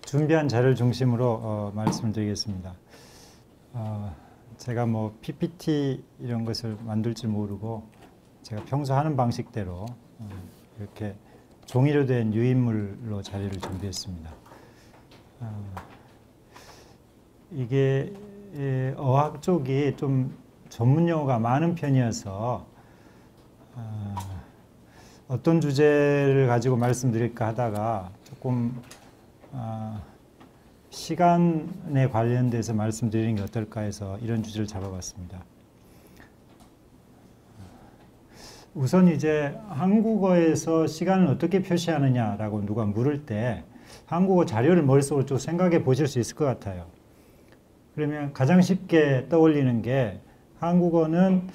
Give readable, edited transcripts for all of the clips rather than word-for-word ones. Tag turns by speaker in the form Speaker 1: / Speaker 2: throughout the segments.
Speaker 1: 준비한 자료를 중심으로 말씀을 드리겠습니다. 제가 뭐 PPT 이런 것을 만들 줄 모르고 제가 평소 하는 방식대로 이렇게 종이로 된 유인물로 자료를 준비했습니다. 이게 어학 쪽이 좀 전문 용어가 많은 편이어서 어떤 주제를 가지고 말씀드릴까 하다가 조금 시간에 관련돼서 말씀드리는 게 어떨까 해서 이런 주제를 잡아봤습니다. 우선 이제 한국어에서 시간을 어떻게 표시하느냐라고 누가 물을 때 한국어 자료를 머릿속으로 쭉 생각해 보실 수 있을 것 같아요. 그러면 가장 쉽게 떠올리는 게 한국어는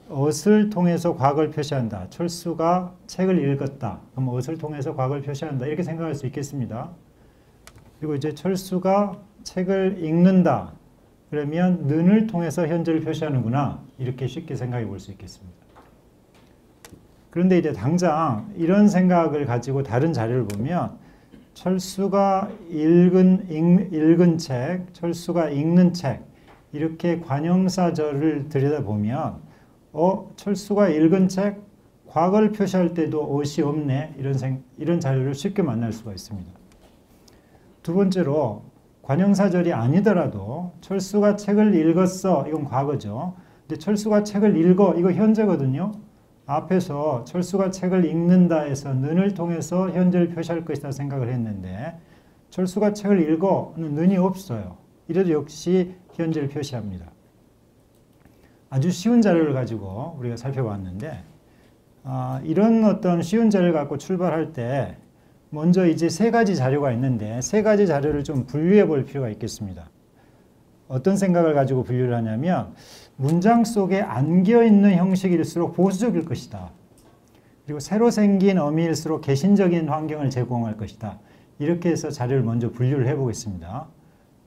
Speaker 1: 엇을 통해서 과거를 표시한다. 철수가 책을 읽었다. 그럼 엇을 통해서 과거를 표시한다. 이렇게 생각할 수 있겠습니다. 그리고 이제 철수가 책을 읽는다. 그러면 는을 통해서 현재를 표시하는구나. 이렇게 쉽게 생각해 볼 수 있겠습니다. 그런데 이제 당장 이런 생각을 가지고 다른 자료를 보면 철수가 읽은 책, 철수가 읽는 책 이렇게 관형사절을 들여다보면 철수가 읽은 책, 과거를 표시할 때도 엇이 없네. 이런 자료를 쉽게 만날 수가 있습니다. 두 번째로 관형사절이 아니더라도 철수가 책을 읽었어. 이건 과거죠. 근데 철수가 책을 읽어. 이거 현재거든요. 앞에서 철수가 책을 읽는다 해서 는을 통해서 현재를 표시할 것이다 생각을 했는데 철수가 책을 읽어는 는이 없어요. 이래도 역시 현재를 표시합니다. 아주 쉬운 자료를 가지고 우리가 살펴봤는데 이런 어떤 쉬운 자료를 갖고 출발할 때 먼저 이제 세 가지 자료가 있는데 세 가지 자료를 좀 분류해 볼 필요가 있겠습니다. 어떤 생각을 가지고 분류를 하냐면 문장 속에 안겨있는 형식일수록 보수적일 것이다. 그리고 새로 생긴 어미일수록 개신적인 환경을 제공할 것이다. 이렇게 해서 자료를 먼저 분류를 해보겠습니다.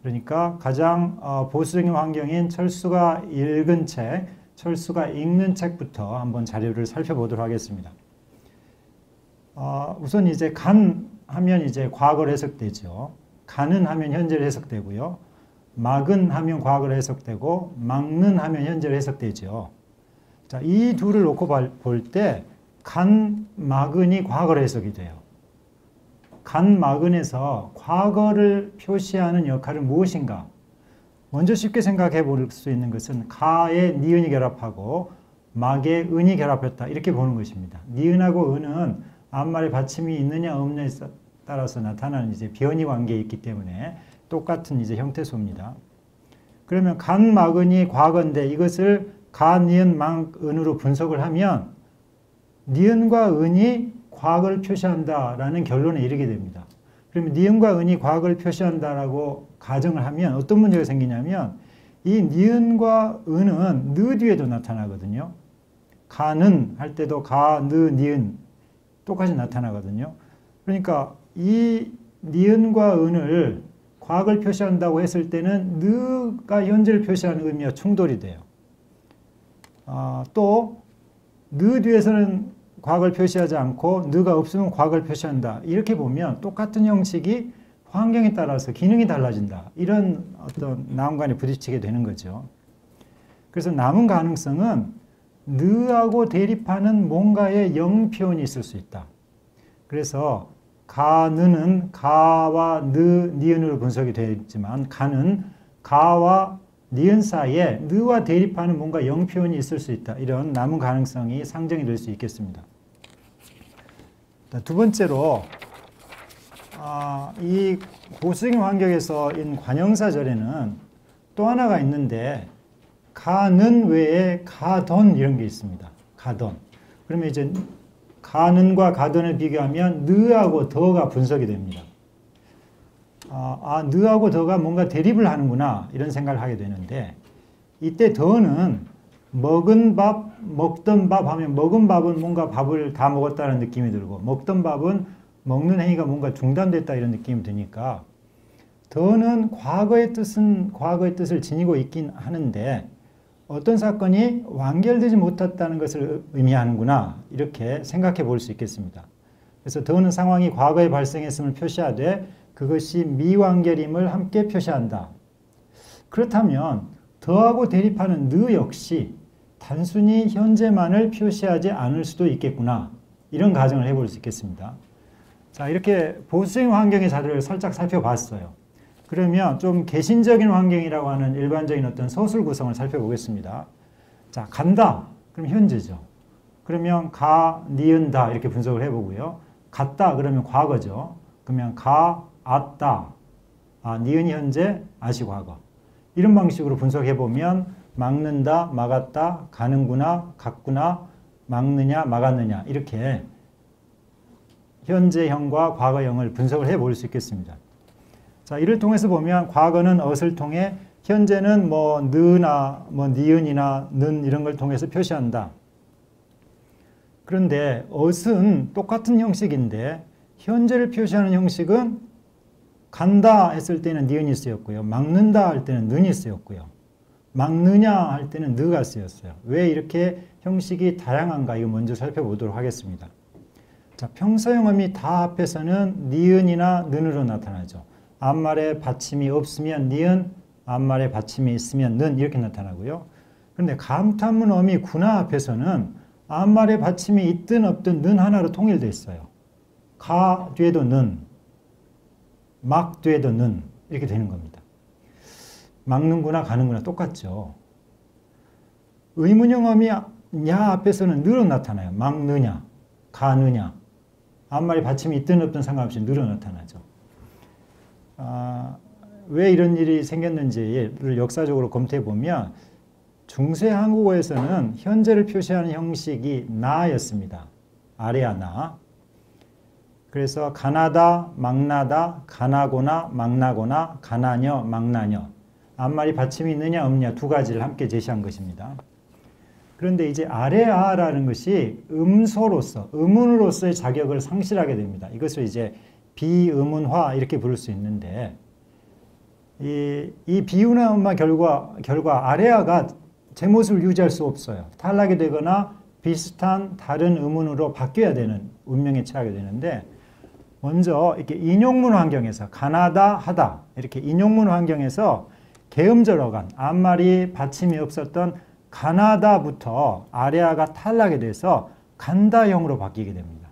Speaker 1: 그러니까 가장 보수적인 환경인 철수가 읽은 책, 철수가 읽는 책부터 한번 자료를 살펴보도록 하겠습니다. 우선 이제 간 하면 이제 과거를 해석되죠. 가는 하면 현재를 해석되고요. 막은 하면 과거를 해석되고 막는 하면 현재를 해석되죠. 자, 이 둘을 놓고 볼 때 간, 막은이 과거를 해석이 돼요. 간, 막은에서 과거를 표시하는 역할은 무엇인가? 먼저 쉽게 생각해 볼 수 있는 것은 가에 니은이 결합하고 막에 은이 결합했다. 이렇게 보는 것입니다. 니은하고 은은 앞말에 받침이 있느냐 없느냐에 따라서 나타나는 이제 변이 관계에 있기 때문에 똑같은 이제 형태소입니다. 그러면 간, 막은이 과거인데 이것을 가, 니은, 막, 은으로 분석을 하면 니은과 은이 과거를 표시한다라는 결론에 이르게 됩니다. 그러면 니은과 은이 과거를 표시한다라고 가정을 하면 어떤 문제가 생기냐면 이 니은과 은은 느 뒤에도 나타나거든요. 가는 할 때도 가, 느, 니은 똑같이 나타나거든요. 그러니까 이 니은과 은을 과거를 표시한다고 했을 때는 느가 현재를 표시하는 의미와 충돌이 돼요. 또 느 뒤에서는 과거를 표시하지 않고 느가 없으면 과거를 표시한다. 이렇게 보면 똑같은 형식이 환경에 따라서 기능이 달라진다. 이런 어떤 난관에 부딪히게 되는 거죠. 그래서 남은 가능성은 느하고 대립하는 뭔가의 영 표현이 있을 수 있다. 그래서 가는은 가와 니은으로 분석이 되어 있지만 가는 가와 니은 사이에 느와 대립하는 뭔가 영 표현이 있을 수 있다. 이런 남은 가능성이 상정이 될 수 있겠습니다. 두 번째로 이 보수적인 환경에서인 관형사절에는 또 하나가 있는데 가는 외에 가던 이런 게 있습니다. 가던. 그러면 이제 가는과 가던을 비교하면 느하고 더가 분석이 됩니다. 느하고 더가 뭔가 대립을 하는구나 이런 생각을 하게 되는데 이때 더는 먹은 밥, 먹던 밥 하면 먹은 밥은 뭔가 밥을 다 먹었다는 느낌이 들고 먹던 밥은 먹는 행위가 뭔가 중단됐다 이런 느낌이 드니까 더는 과거의 뜻을 지니고 있긴 하는데 어떤 사건이 완결되지 못했다는 것을 의미하는구나 이렇게 생각해 볼 수 있겠습니다. 그래서 더는 상황이 과거에 발생했음을 표시하되 그것이 미완결임을 함께 표시한다. 그렇다면 더하고 대립하는 느 역시 단순히 현재만을 표시하지 않을 수도 있겠구나. 이런 가정을 해볼 수 있겠습니다. 자, 이렇게 보수적인 환경의 자료를 살짝 살펴봤어요. 그러면 좀 개신적인 환경이라고 하는 일반적인 어떤 서술 구성을 살펴보겠습니다. 자, 간다. 그럼 현재죠. 그러면 가, 니은다 이렇게 분석을 해보고요. 갔다 그러면 과거죠. 그러면 가, 왔다. 니은이 현재, 아시 과거. 이런 방식으로 분석해보면 막는다, 막았다, 가는구나, 갔구나, 막느냐, 막았느냐 이렇게 현재형과 과거형을 분석을 해볼 수 있겠습니다. 자, 이를 통해서 보면 과거는 엇을 통해 현재는 뭐 느나 뭐 니은이나 는 이런 걸 통해서 표시한다. 그런데 엇은 똑같은 형식인데 현재를 표시하는 형식은 간다 했을 때는 니은이 쓰였고요. 막는다 할 때는 는이 쓰였고요. 막느냐 할 때는 느가 쓰였어요. 왜 이렇게 형식이 다양한가 이거 먼저 살펴보도록 하겠습니다. 자, 평서형음이 다 앞에서는 니은이나 는으로 나타나죠. 앞말에 받침이 없으면 니은, 앞말에 받침이 있으면 는 이렇게 나타나고요. 그런데 감탄문음이 구나 앞에서는 앞말에 받침이 있든 없든 는 하나로 통일되어 있어요. 가 뒤에도 는, 막 뒤에도 는 이렇게 되는 겁니다. 막는구나 가는구나 똑같죠. 의문형음이 냐 앞에서는 느로 나타나요. 막느냐, 가느냐. 앞말에 받침이 있든 없든 상관없이 느로 나타나죠. 왜 이런 일이 생겼는지를 역사적으로 검토해 보면 중세 한국어에서는 현재를 표시하는 형식이 나였습니다. 아래야 나. 그래서 가나다, 막나다, 가나거나, 막나거나, 가나녀, 막나녀. 앞말이 받침이 있느냐 없느냐 두 가지를 함께 제시한 것입니다. 그런데 이제 아래아라는 것이 음소로서, 음운으로서의 자격을 상실하게 됩니다. 이것을 이제 비음운화 이렇게 부를 수 있는데 이 비음운화 결과 아래아가 제 모습을 유지할 수 없어요. 탈락이 되거나 비슷한 다른 음운으로 바뀌어야 되는 운명에 처하게 되는데 먼저 이렇게 인용문 환경에서 가나다 하다 이렇게 인용문 환경에서 개음절 어간 앞말이 받침이 없었던 가나다부터 아래아가 탈락이 돼서 간다형으로 바뀌게 됩니다.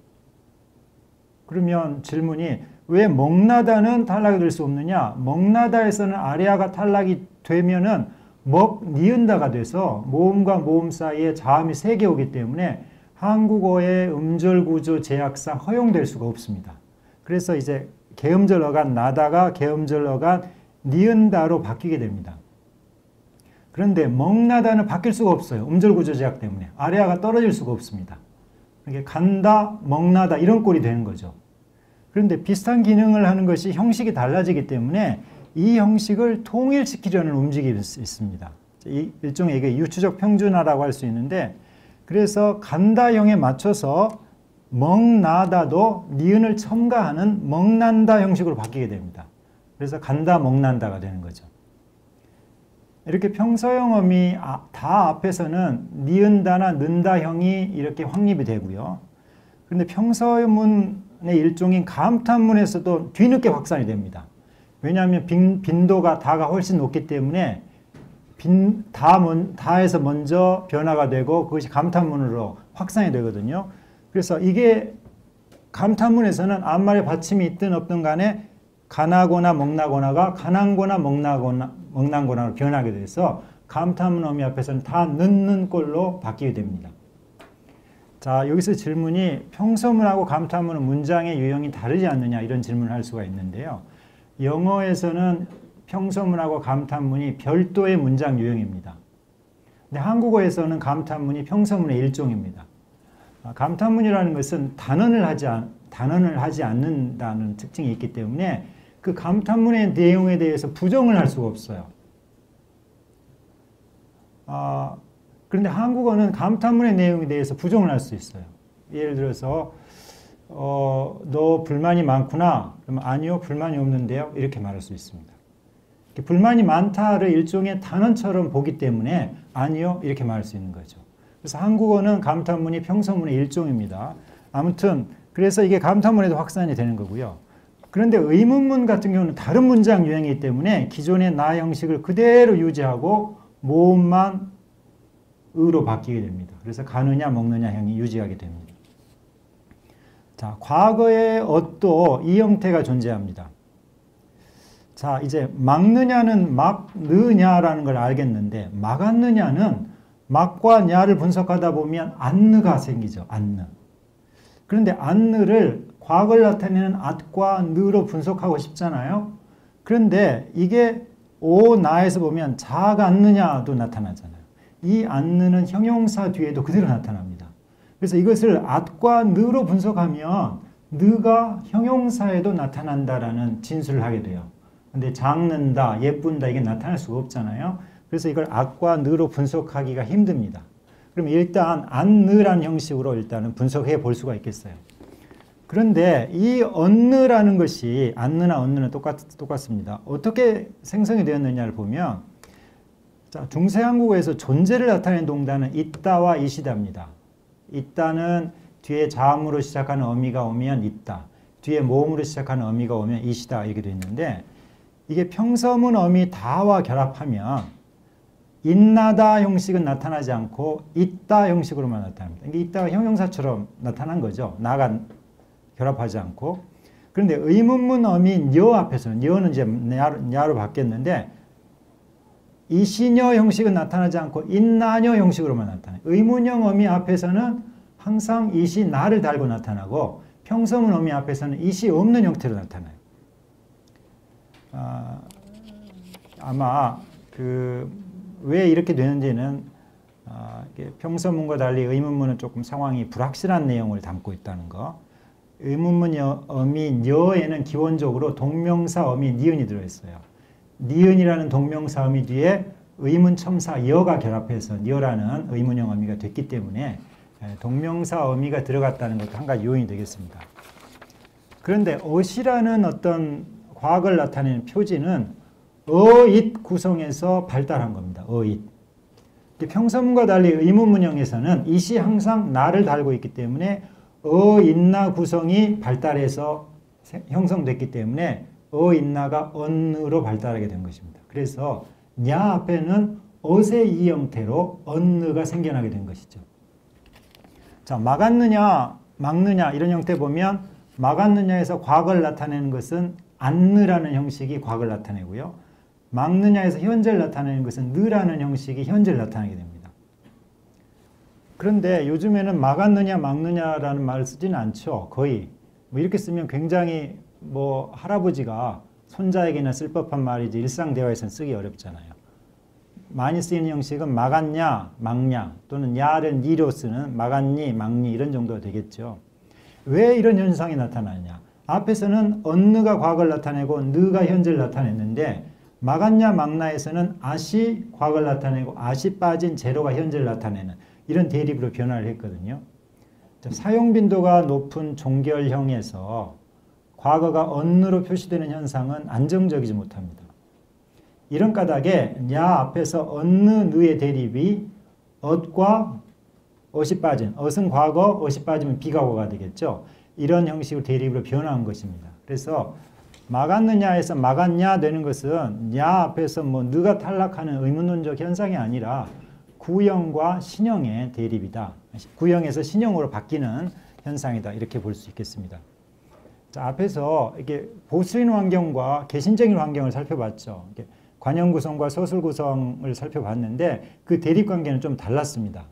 Speaker 1: 그러면 질문이 왜 먹나다는 탈락이 될 수 없느냐? 먹나다에서는 아래아가 탈락이 되면은 니은다가 돼서 모음과 모음 사이에 자음이 3개 오기 때문에 한국어의 음절 구조 제약상 허용될 수가 없습니다. 그래서 이제 개음절 어간 나다가 개음절 어간 니은다로 바뀌게 됩니다. 그런데 먹나다는 바뀔 수가 없어요. 음절 구조 제약 때문에. 아래아가 떨어질 수가 없습니다. 이렇게 간다, 먹나다 이런 꼴이 되는 거죠. 그런데 비슷한 기능을 하는 것이 형식이 달라지기 때문에 이 형식을 통일시키려는 움직임이 있습니다. 일종의 이게 유추적 평준화라고 할 수 있는데 그래서 간다형에 맞춰서 먹나다도 니은을 첨가하는 먹난다 형식으로 바뀌게 됩니다. 그래서 간다, 먹난다가 되는 거죠. 이렇게 평서형음이 다 앞에서는 니은다나 는다형이 이렇게 확립이 되고요. 그런데 평서문의 일종인 감탄문에서도 뒤늦게 확산이 됩니다. 왜냐하면 빈도가 다가 훨씬 높기 때문에 다에서 먼저 변화가 되고 그것이 감탄문으로 확산이 되거든요. 그래서 이게 감탄문에서는 앞말에 받침이 있든 없든 간에 가나거나 먹나거나가 가난거나 먹난거나로 변하게 돼서 감탄문 어미 앞에서는 다 넣는 꼴로 바뀌게 됩니다. 자, 여기서 질문이 평서문하고 감탄문은 문장의 유형이 다르지 않느냐 이런 질문을 할 수가 있는데요. 영어에서는 평서문하고 감탄문이 별도의 문장 유형입니다. 근데 한국어에서는 감탄문이 평서문의 일종입니다. 감탄문이라는 것은 단언을 하지 않는다는 특징이 있기 때문에 그 감탄문의 내용에 대해서 부정을 할 수가 없어요. 그런데 한국어는 감탄문의 내용에 대해서 부정을 할 수 있어요. 예를 들어서 너 불만이 많구나. 그러면 아니요, 불만이 없는데요. 이렇게 말할 수 있습니다. 불만이 많다를 일종의 단언처럼 보기 때문에 아니요, 이렇게 말할 수 있는 거죠. 그래서 한국어는 감탄문이 평서문의 일종입니다. 아무튼 그래서 이게 감탄문에도 확산이 되는 거고요. 그런데 의문문 같은 경우는 다른 문장 유형이기 때문에 기존의 나 형식을 그대로 유지하고 모음만 으로 바뀌게 됩니다. 그래서 가느냐 먹느냐 형이 유지하게 됩니다. 자, 과거의 엇도 이 형태가 존재합니다. 자, 이제 막느냐는 막느냐라는 걸 알겠는데 막았느냐는 막과 냐를 분석하다 보면 안느가 생기죠. 안느. 그런데 안느를 과거를 나타내는 at과 느로 분석하고 싶잖아요. 그런데 이게 오 나에서 보면 자가 않느냐도 나타나잖아요. 이 안느는 형용사 뒤에도 그대로 나타납니다. 그래서 이것을 at과 느로 분석하면 느가 형용사에도 나타난다라는 진술을 하게 돼요. 근데 작는다, 예쁜다 이게 나타날 수가 없잖아요. 그래서 이걸 at과 느로 분석하기가 힘듭니다. 그럼 일단 안느라는 형식으로 일단은 분석해 볼 수가 있겠어요. 그런데 이 언느라는 것이 안느나 언느는 똑같습니다. 어떻게 생성이 되었느냐를 보면 자, 중세 한국어에서 존재를 나타내는 동사는 있다와 이시다입니다. 있다는 뒤에 자음으로 시작하는 어미가 오면 있다. 뒤에 모음으로 시작하는 어미가 오면 이시다 이렇게 되어 있는데 이게 평서문 어미 다와 결합하면 있나다 형식은 나타나지 않고 있다 형식으로만 나타납니다. 이게 있다가 형용사처럼 나타난 거죠. 나가 결합하지 않고. 그런데 의문문 어미 여 앞에서는 여는 이제 야로 바뀌었는데 이시녀 형식은 나타나지 않고 있나녀 형식으로만 나타나요. 의문형 어미 앞에서는 항상 이시 나를 달고 나타나고 평서문 어미 앞에서는 이시 없는 형태로 나타나요. 아마 왜 이렇게 되는지는 평서문과 달리 의문문은 조금 상황이 불확실한 내용을 담고 있다는 거. 의문문 어미 여에는 기본적으로 동명사 어미 니은이 들어있어요. 니은이라는 동명사 어미 뒤에 의문 첨사 여가 결합해서 여라는 의문형 어미가 됐기 때문에 동명사 어미가 들어갔다는 것도 한 가지 요인이 되겠습니다. 그런데 어시라는 어떤 과학을 나타내는 표지는 어잇 구성에서 발달한 겁니다. 어잇. 평서문과 달리 의문문형에서는 이시 항상 나를 달고 있기 때문에 어잇나 구성이 발달해서 형성됐기 때문에 어잇나가 언느로 발달하게 된 것입니다. 그래서 냐 앞에는 어의 이 형태로 언느가 생겨나게 된 것이죠. 자, 막았느냐 막느냐 이런 형태 보면 막았느냐에서 과거를 나타내는 것은 안느라는 형식이 과거를 나타내고요. 막느냐에서 현재를 나타내는 것은 느라는 형식이 현재를 나타내게 됩니다. 그런데 요즘에는 막았느냐 막느냐라는 말을 쓰지는 않죠. 거의 뭐 이렇게 쓰면 굉장히 뭐 할아버지가 손자에게나 쓸 법한 말이지 일상 대화에서는 쓰기 어렵잖아요. 많이 쓰이는 형식은 막았냐 막냐 또는 야를 니로 쓰는 막았니 막니 이런 정도가 되겠죠. 왜 이런 현상이 나타나냐? 앞에서는 언느가 과거를 나타내고 느가 현재를 나타냈는데 막았냐 막나에서는 아시 과거를 나타내고 아시 빠진 제로가 현재를 나타내는 이런 대립으로 변화를 했거든요. 사용 빈도가 높은 종결형에서 과거가 언느로 표시되는 현상은 안정적이지 못합니다. 이런 까닭에 야 앞에서 언느 느의 대립이 엇과 엇이 빠진, 엇은 과거, 엇이 빠지면 비과거가 되겠죠. 이런 형식으로 대립으로 변화한 것입니다. 그래서 막았느냐에서 막았냐 되는 것은 야 앞에서 뭐 느가 탈락하는 의문론적 현상이 아니라 구형과 신형의 대립이다. 구형에서 신형으로 바뀌는 현상이다. 이렇게 볼 수 있겠습니다. 자, 앞에서 이렇게 보수인 환경과 개신적인 환경을 살펴봤죠. 관형 구성과 서술 구성을 살펴봤는데 그 대립 관계는 좀 달랐습니다.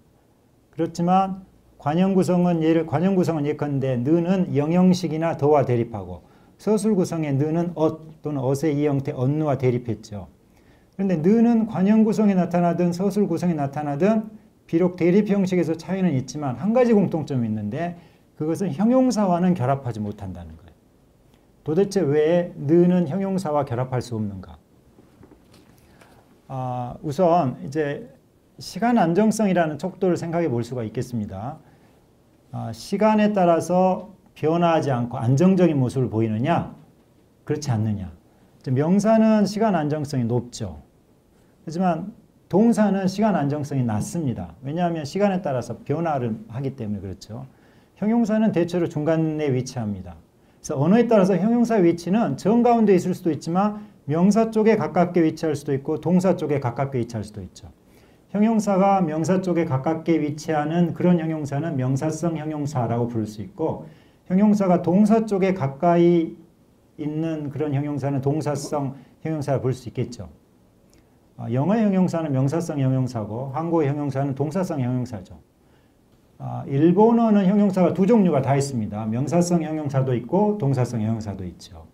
Speaker 1: 그렇지만 관형 구성은 예컨대 느는 영형식이나 더와 대립하고 서술 구성의 느는 엇 또는 엇의 이 형태 언느와 대립했죠. 그런데 느는 관형 구성에 나타나든 서술 구성에 나타나든 비록 대립 형식에서 차이는 있지만 한 가지 공통점이 있는데 그것은 형용사와는 결합하지 못한다는 거예요. 도대체 왜 느는 형용사와 결합할 수 없는가? 우선 이제 시간 안정성이라는 척도를 생각해 볼 수가 있겠습니다. 시간에 따라서 변화하지 않고 안정적인 모습을 보이느냐? 그렇지 않느냐? 명사는 시간 안정성이 높죠. 하지만 동사는 시간 안정성이 낮습니다. 왜냐하면 시간에 따라서 변화를 하기 때문에 그렇죠. 형용사는 대체로 중간에 위치합니다. 그래서 언어에 따라서 형용사의 위치는 정 가운데 있을 수도 있지만 명사 쪽에 가깝게 위치할 수도 있고 동사 쪽에 가깝게 위치할 수도 있죠. 형용사가 명사 쪽에 가깝게 위치하는 그런 형용사는 명사성 형용사라고 부를 수 있고, 형용사가 동사 쪽에 가까이 있는 그런 형용사는 동사성 형용사라 부를 수 있겠죠. 영어의 형용사는 명사성 형용사고 한국의 형용사는 동사성 형용사죠. 일본어는 형용사가 두 종류가 다 있습니다. 명사성 형용사도 있고 동사성 형용사도 있죠.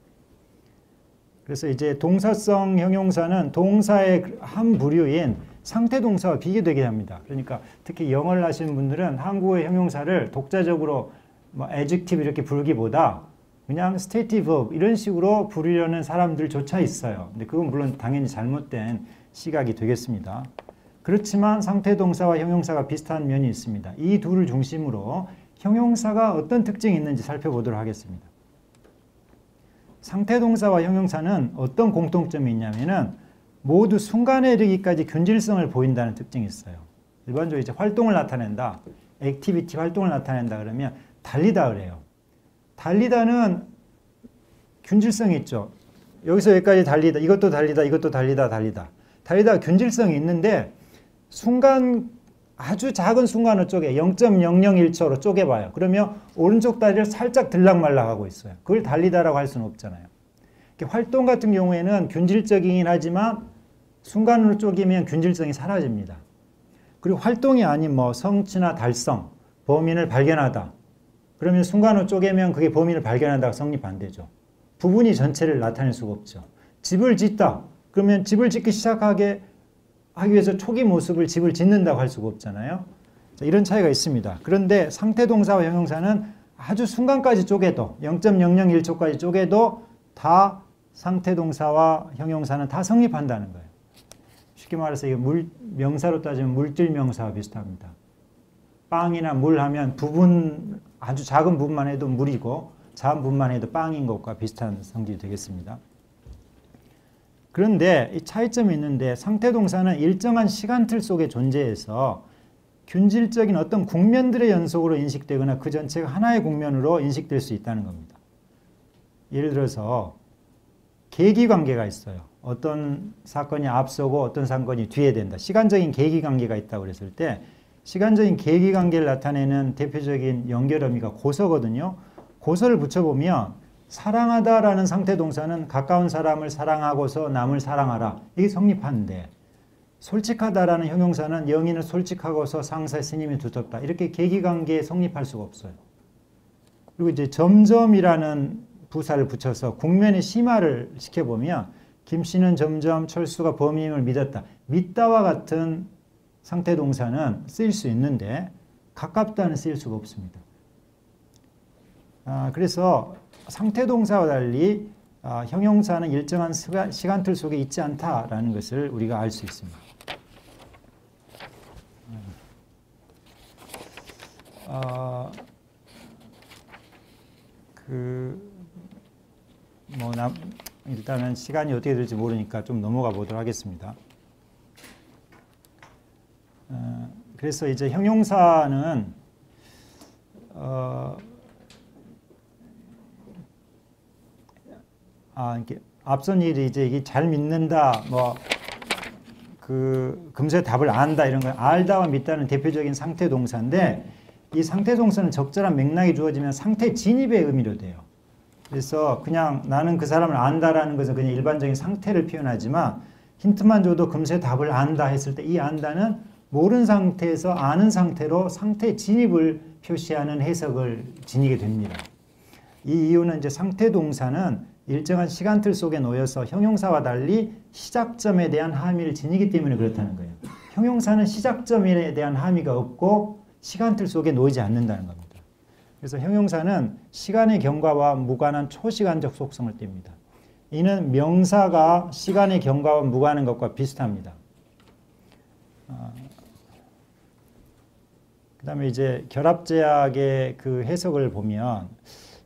Speaker 1: 그래서 이제 동사성 형용사는 동사의 한 부류인 상태 동사와 비교되게 합니다. 그러니까 특히 영어를 하시는 분들은 한국의 형용사를 독자적으로 뭐 adjective 이렇게 부르기보다 그냥 state verb 이런 식으로 부르려는 사람들조차 있어요. 근데 그건 물론 당연히 잘못된 시각이 되겠습니다. 그렇지만 상태 동사와 형용사가 비슷한 면이 있습니다. 이 둘을 중심으로 형용사가 어떤 특징이 있는지 살펴보도록 하겠습니다. 상태 동사와 형용사는 어떤 공통점이 있냐면은 모두 순간에 이르기까지 균질성을 보인다는 특징이 있어요. 일반적으로 이제 활동을 나타낸다, 액티비티 활동을 나타낸다 그러면 달리다 그래요. 달리다는 균질성이 있죠. 여기서 여기까지 달리다, 이것도 달리다, 이것도 달리다, 달리다. 달리다가 균질성이 있는데 순간 아주 작은 순간을 쪼개 0.001초로 쪼개봐요. 그러면 오른쪽 다리를 살짝 들락말락하고 있어요. 그걸 달리다라고 할 수는 없잖아요. 활동 같은 경우에는 균질적이긴 하지만 순간으로 쪼개면 균질성이 사라집니다. 그리고 활동이 아닌 뭐 성취나 달성, 범인을 발견하다. 그러면 순간으로 쪼개면 그게 범인을 발견한다고 성립 안 되죠. 부분이 전체를 나타낼 수가 없죠. 집을 짓다. 그러면 집을 짓기 시작하기 위해서 초기 모습을 집을 짓는다고 할 수가 없잖아요. 자, 이런 차이가 있습니다. 그런데 상태 동사와 형용사는 아주 순간까지 쪼개도 0.001초까지 쪼개도 다 상태 동사와 형용사는 다 성립한다는 거예요. 쉽게 말해서 이게 명사로 따지면 물질 명사와 비슷합니다. 빵이나 물 하면 부분 아주 작은 부분만 해도 물이고 작은 부분만 해도 빵인 것과 비슷한 성질이 되겠습니다. 그런데 이 차이점이 있는데 상태 동사는 일정한 시간틀 속에 존재해서 균질적인 어떤 국면들의 연속으로 인식되거나 그 전체가 하나의 국면으로 인식될 수 있다는 겁니다. 예를 들어서 계기관계가 있어요. 어떤 사건이 앞서고 어떤 사건이 뒤에 된다. 시간적인 계기관계가 있다고 그랬을 때 시간적인 계기관계를 나타내는 대표적인 연결 어미가 고서거든요. 고서를 붙여보면 사랑하다라는 상태 동사는 가까운 사람을 사랑하고서 남을 사랑하라. 이게 성립하는데 솔직하다라는 형용사는 영인을 솔직하고서 상사의 스님이 두텁다. 이렇게 계기관계에 성립할 수가 없어요. 그리고 이제 점점이라는 부사를 붙여서 국면의 심화를 시켜보면 김씨는 점점 철수가 범인임을 믿었다. 믿다와 같은 상태 동사는 쓰일 수 있는데 가깝다는 쓰일 수가 없습니다. 그래서 상태 동사와 달리 형용사는 일정한 시간틀 속에 있지 않다라는 것을 우리가 알 수 있습니다. 일단은 시간이 어떻게 될지 모르니까 좀 넘어가 보도록 하겠습니다. 그래서 이제 형용사는 이렇게 앞선 일이 이제 이게 잘 믿는다, 금세 답을 안다 이런 거 알다와 믿다는 대표적인 상태 동사인데 이 상태 동사는 적절한 맥락이 주어지면 상태 진입의 의미로 돼요. 그래서 그냥 나는 그 사람을 안다라는 것은 그냥 일반적인 상태를 표현하지만 힌트만 줘도 금세 답을 안다 했을 때 이 안다는 모르는 상태에서 아는 상태로 상태 진입을 표시하는 해석을 지니게 됩니다. 이 이유는 이제 상태 동사는 일정한 시간틀 속에 놓여서 형용사와 달리 시작점에 대한 함의를 지니기 때문에 그렇다는 거예요. 형용사는 시작점에 대한 함의가 없고 시간틀 속에 놓이지 않는다는 겁니다. 그래서 형용사는 시간의 경과와 무관한 초시간적 속성을 띱니다. 이는 명사가 시간의 경과와 무관한 것과 비슷합니다. 그 다음에 이제 결합제약의 그 해석을 보면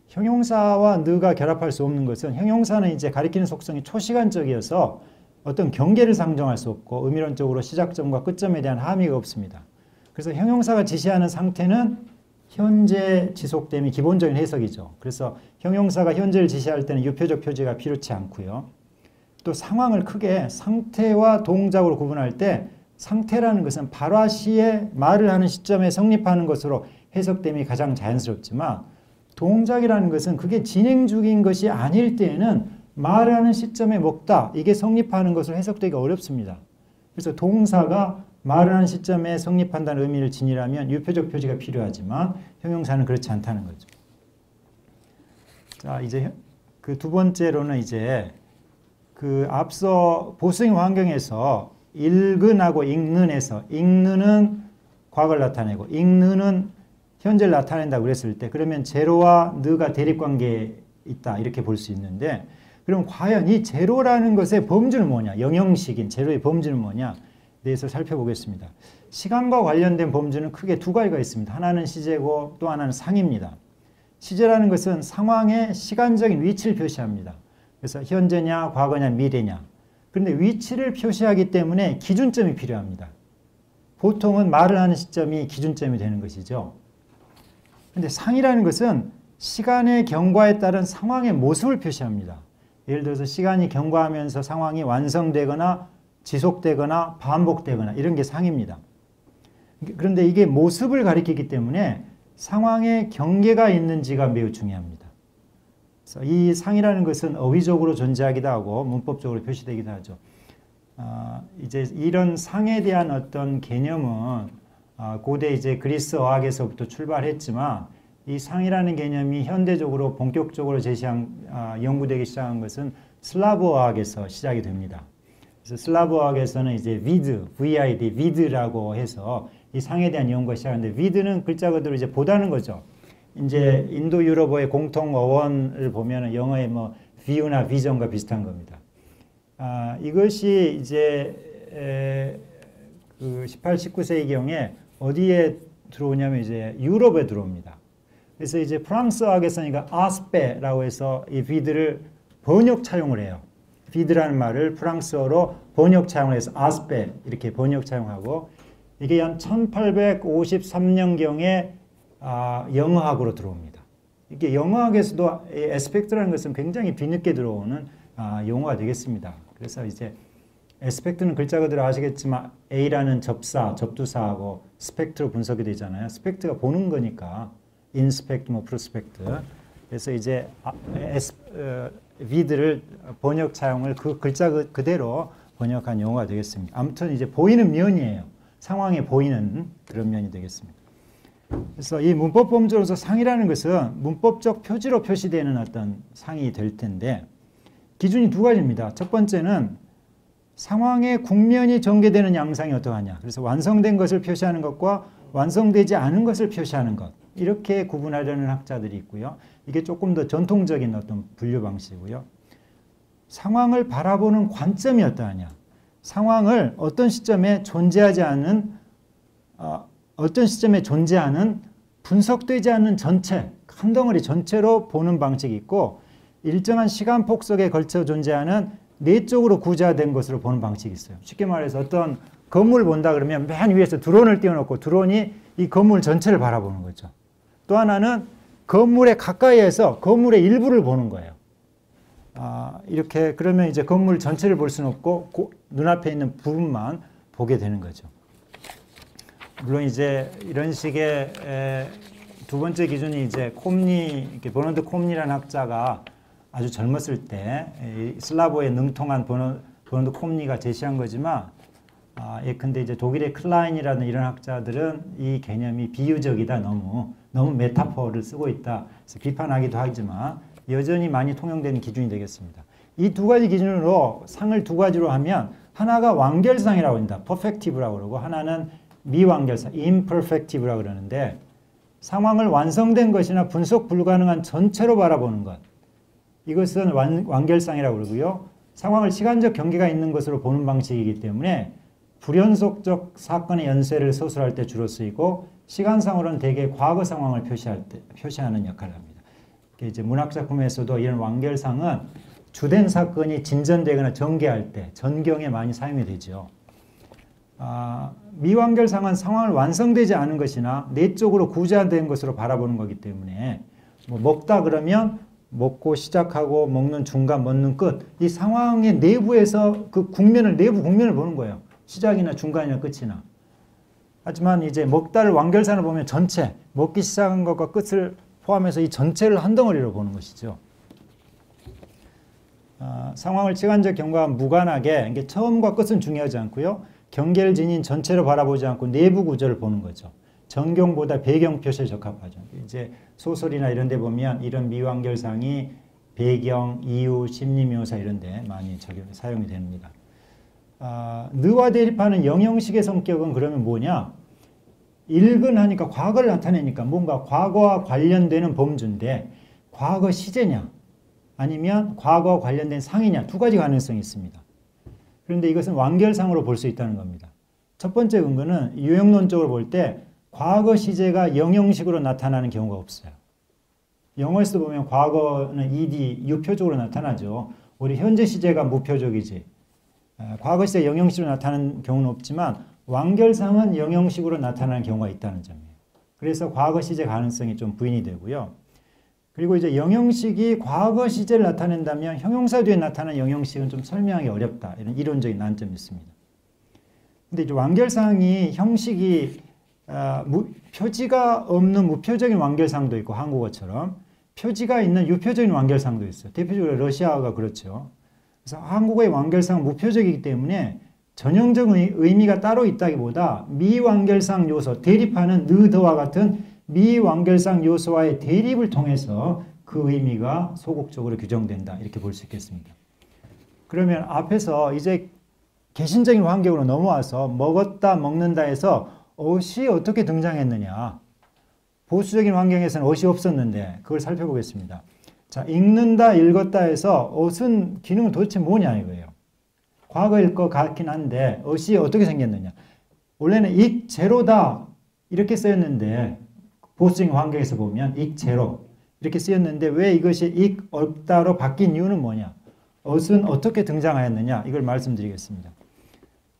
Speaker 1: 형용사와 느가 결합할 수 없는 것은 형용사는 이제 가리키는 속성이 초시간적이어서 어떤 경계를 상정할 수 없고 의미론적으로 시작점과 끝점에 대한 함의가 없습니다. 그래서 형용사가 지시하는 상태는 현재 지속됨이 기본적인 해석이죠. 그래서 형용사가 현재를 지시할 때는 유표적 표지가 필요치 않고요. 또 상황을 크게 상태와 동작으로 구분할 때 상태라는 것은 발화 시에 말을 하는 시점에 성립하는 것으로 해석됨이 가장 자연스럽지만 동작이라는 것은 그게 진행 중인 것이 아닐 때에는 말하는 시점에 먹다 이게 성립하는 것으로 해석되기 어렵습니다. 그래서 동사가 말하는 시점에 성립한다는 의미를 지니려면 유표적 표지가 필요하지만 형용사는 그렇지 않다는 거죠. 자, 이제 그 두 번째로는 이제 그 앞서 보수형 환경에서 읽은하고 읽는에서 읽는은 과거를 나타내고 읽는은 현재를 나타낸다고 그랬을 때 그러면 제로와 느가 대립관계에 있다 이렇게 볼 수 있는데 그럼 과연 이 제로라는 것의 범주는 뭐냐? 영형식인 제로의 범주는 뭐냐? 대해서 살펴보겠습니다. 시간과 관련된 범주는 크게 두 가지가 있습니다. 하나는 시제고 또 하나는 상입니다. 시제라는 것은 상황의 시간적인 위치를 표시합니다. 그래서 현재냐 과거냐 미래냐. 그런데 위치를 표시하기 때문에 기준점이 필요합니다. 보통은 말을 하는 시점이 기준점이 되는 것이죠. 그런데 상이라는 것은 시간의 경과에 따른 상황의 모습을 표시합니다. 예를 들어서 시간이 경과하면서 상황이 완성되거나 지속되거나 반복되거나 이런 게 상입니다. 그런데 이게 모습을 가리키기 때문에 상황에 경계가 있는지가 매우 중요합니다. 그래서 이 상이라는 것은 어휘적으로 존재하기도 하고 문법적으로 표시되기도 하죠. 이제 이런 상에 대한 어떤 개념은 고대 이제 그리스 어학에서부터 출발했지만 이 상이라는 개념이 현대적으로 본격적으로 연구되기 시작한 것은 슬라브 어학에서 시작이 됩니다. 그래서 슬라브 어학에서는 이제 VID, vid라고 해서 이 상에 대한 연구가 시작하는데 vid는 글자 그대로 이제 보다는 거죠. 이제 인도 유럽어의 공통 어원을 보면 영어의 뭐 view나 vision과 비슷한 겁니다. 이것이 이제 그 18, 19세기경에 어디에 들어오냐면 이제 유럽에 들어옵니다. 그래서 이제 프랑스 어학에서는 아스페라고 해서 이 vid를 번역 차용을 해요. vid라는 말을 프랑스어로 번역 차용을 해서 아스페 이렇게 번역 차용하고 이게 한 1853년경에 영어학으로 들어옵니다. 이게 영어학에서도 에스펙트라는 것은 굉장히 뒤늦게 들어오는 용어가 되겠습니다. 그래서 이제 에스펙트는 글자 그대로 아시겠지만 A라는 접두사하고 스펙트로 분석이 되잖아요. 스펙트가 보는 거니까 인스펙트, 프로스펙트. 그래서 이제 vid를 번역 차용을 그 글자 그대로 번역한 용어가 되겠습니다. 아무튼 이제 보이는 면이에요. 상황에 보이는 그런 면이 되겠습니다. 그래서 이 문법 범주로서 상이라는 것은 문법적 표지로 표시되는 어떤 상이 될 텐데 기준이 두 가지입니다. 첫 번째는 상황의 국면이 전개되는 양상이 어떠하냐. 그래서 완성된 것을 표시하는 것과 완성되지 않은 것을 표시하는 것. 이렇게 구분하려는 학자들이 있고요. 이게 조금 더 전통적인 어떤 분류 방식이고요. 상황을 바라보는 관점이 어떠하냐. 상황을 어떤 시점에 존재하지 않는 분석되지 않는 전체, 한 덩어리 전체로 보는 방식이 있고 일정한 시간 폭속에 걸쳐 존재하는 내적으로 구조화된 것으로 보는 방식이 있어요. 쉽게 말해서 어떤 건물을 본다 그러면 맨 위에서 드론을 띄워놓고 드론이 이 건물 전체를 바라보는 거죠. 또 하나는 건물에 가까이에서 건물의 일부를 보는 거예요. 이렇게 그러면 이제 건물 전체를 볼 수는 없고 눈앞에 있는 부분만 보게 되는 거죠. 물론 이제 이런 식의 두 번째 기준이 이제 버너드 콤니라는 학자가 아주 젊었을 때 슬라브어에 능통한 버너드 콤니가 제시한 거지만 근데 이제 독일의 클라인이라는 이런 학자들은 이 개념이 비유적이다, 너무 메타포를 쓰고 있다. 그래서 비판하기도 하지만 여전히 많이 통용되는 기준이 되겠습니다. 이 두 가지 기준으로 상을 두 가지로 하면 하나가 완결상이라고 합니다. 퍼펙티브라고 그러고 하나는 미완결상, imperfective라고 그러는데 상황을 완성된 것이나 분석 불가능한 전체로 바라보는 것. 이것은 완결상이라고 그러고요. 상황을 시간적 경계가 있는 것으로 보는 방식이기 때문에 불연속적 사건의 연쇄를 서술할 때 주로 쓰이고 시간상으로는 대개 과거 상황을 표시하는 역할을 합니다. 이제 문학작품에서도 이런 완결상은 주된 사건이 진전되거나 전개할 때, 전경에 많이 사용이 되죠. 미완결상은 상황을 완성되지 않은 것이나 내적으로 구제된 것으로 바라보는 거기 때문에 뭐 먹다 그러면 먹고 시작하고 먹는 중간 먹는 끝 이 상황의 내부에서 그 내부 국면을 보는 거예요. 시작이나 중간이나 끝이나. 하지만 이제 먹다를 완결상을 보면 전체 먹기 시작한 것과 끝을 포함해서 이 전체를 한 덩어리로 보는 것이죠. 상황을 시간적 경과와 무관하게 이게 처음과 끝은 중요하지 않고요. 경계를 지닌 전체로 바라보지 않고 내부 구조를 보는 거죠. 전경보다 배경 표시에 적합하죠. 이제 소설이나 이런 데 보면 이런 미완결상이 배경, 이유, 심리 묘사 이런 데 많이 사용이 됩니다. 느와 대립하는 영형식의 성격은 그러면 뭐냐? 일근 하니까 과거를 나타내니까 뭔가 과거와 관련되는 범주인데 과거 시제냐 아니면 과거와 관련된 상이냐 두 가지 가능성이 있습니다. 그런데 이것은 완결상으로 볼 수 있다는 겁니다. 첫 번째 근거는 유형론적으로 볼 때 과거 시제가 영형식으로 나타나는 경우가 없어요. 영어에서 보면 과거는 ed, 유표적으로 나타나죠. 우리 현재 시제가 무표적이지. 과거 시제 영형식으로 나타나는 경우는 없지만 완결상은 영형식으로 나타나는 경우가 있다는 점이에요. 그래서 과거 시제 가능성이 좀 부인이 되고요. 그리고 이제 영형식이 과거 시제를 나타낸다면 형용사 뒤에 나타나는 영형식은 좀 설명하기 어렵다. 이런 이론적인 난점이 있습니다. 근데 이제 완결상이 형식이 표지가 없는 무표적인 완결상도 있고 한국어처럼 표지가 있는 유표적인 완결상도 있어요. 대표적으로 러시아어가 그렇죠. 그래서 한국어의 완결상은 무표적이기 때문에 전형적인 의미가 따로 있다기보다 미완결상 요소, 대립하는 느더와 같은 미완결상 요소와의 대립을 통해서 그 의미가 소극적으로 규정된다. 이렇게 볼 수 있겠습니다. 그러면 앞에서 이제 개신적인 환경으로 넘어와서 먹었다, 먹는다 해서 어시 어떻게 등장했느냐. 보수적인 환경에서는 어시 없었는데 그걸 살펴보겠습니다. 자, 읽는다, 읽었다 해서 어순 기능은 도대체 뭐냐 이거예요. 과거일 것 같긴 한데 어시 어떻게 생겼느냐. 원래는 익 제로다 이렇게 쓰였는데 보수적인 환경에서 보면 익 제로 이렇게 쓰였는데 왜 이것이 익 없다로 바뀐 이유는 뭐냐. 어순 어떻게 등장하였느냐 이걸 말씀드리겠습니다.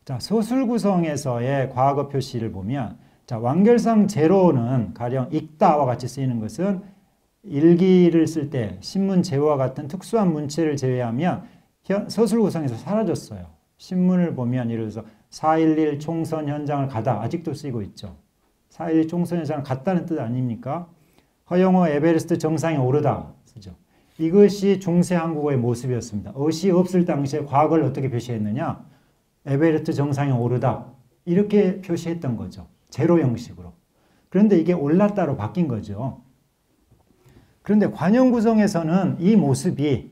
Speaker 1: 자, 서술 구성에서의 과거 표시를 보면 자, 완결상 제로는 가령 읽다와 같이 쓰이는 것은 일기를 쓸 때 신문 제호와 같은 특수한 문체를 제외하면 서술 구성에서 사라졌어요. 신문을 보면 예를 들어서 4.11 총선 현장을 가다 아직도 쓰이고 있죠. 4.11 총선 현장을 갔다는 뜻 아닙니까? 허영호 에베레스트 정상에 오르다 쓰죠. 이것이 중세 한국어의 모습이었습니다. 어시 없을 당시에 과거를 어떻게 표시했느냐? 에베레스트 정상에 오르다 이렇게 표시했던 거죠. 제로 형식으로. 그런데 이게 올랐다로 바뀐 거죠. 그런데 관형 구성에서는 이 모습이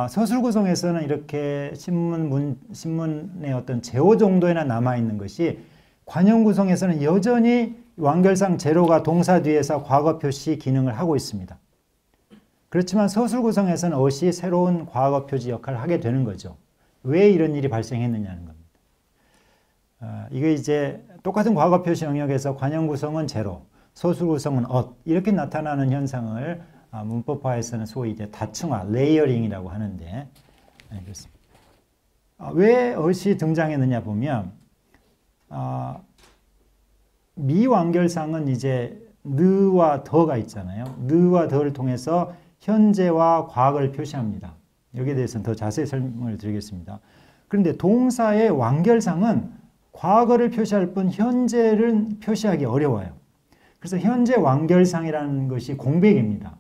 Speaker 1: 서술 구성에서는 이렇게 신문의 어떤 제호 정도에나 남아있는 것이 관형 구성에서는 여전히 완결상 제로가 동사 뒤에서 과거 표시 기능을 하고 있습니다. 그렇지만 서술 구성에서는 어시 새로운 과거 표시 역할을 하게 되는 거죠. 왜 이런 일이 발생했느냐는 겁니다. 이게 이제 똑같은 과거 표시 영역에서 관형 구성은 제로, 서술 구성은 이렇게 나타나는 현상을 문법화에서는 소위 이제 다층화, 레이어링이라고 하는데 그렇습니다. 왜 어시 등장했느냐 보면 미완결상은 이제 느와 더가 있잖아요. 느와 더를 통해서 현재와 과거를 표시합니다. 여기에 대해서는 더 자세히 설명을 드리겠습니다. 그런데 동사의 완결상은 과거를 표시할 뿐 현재를 표시하기 어려워요. 그래서 현재 완결상이라는 것이 공백입니다.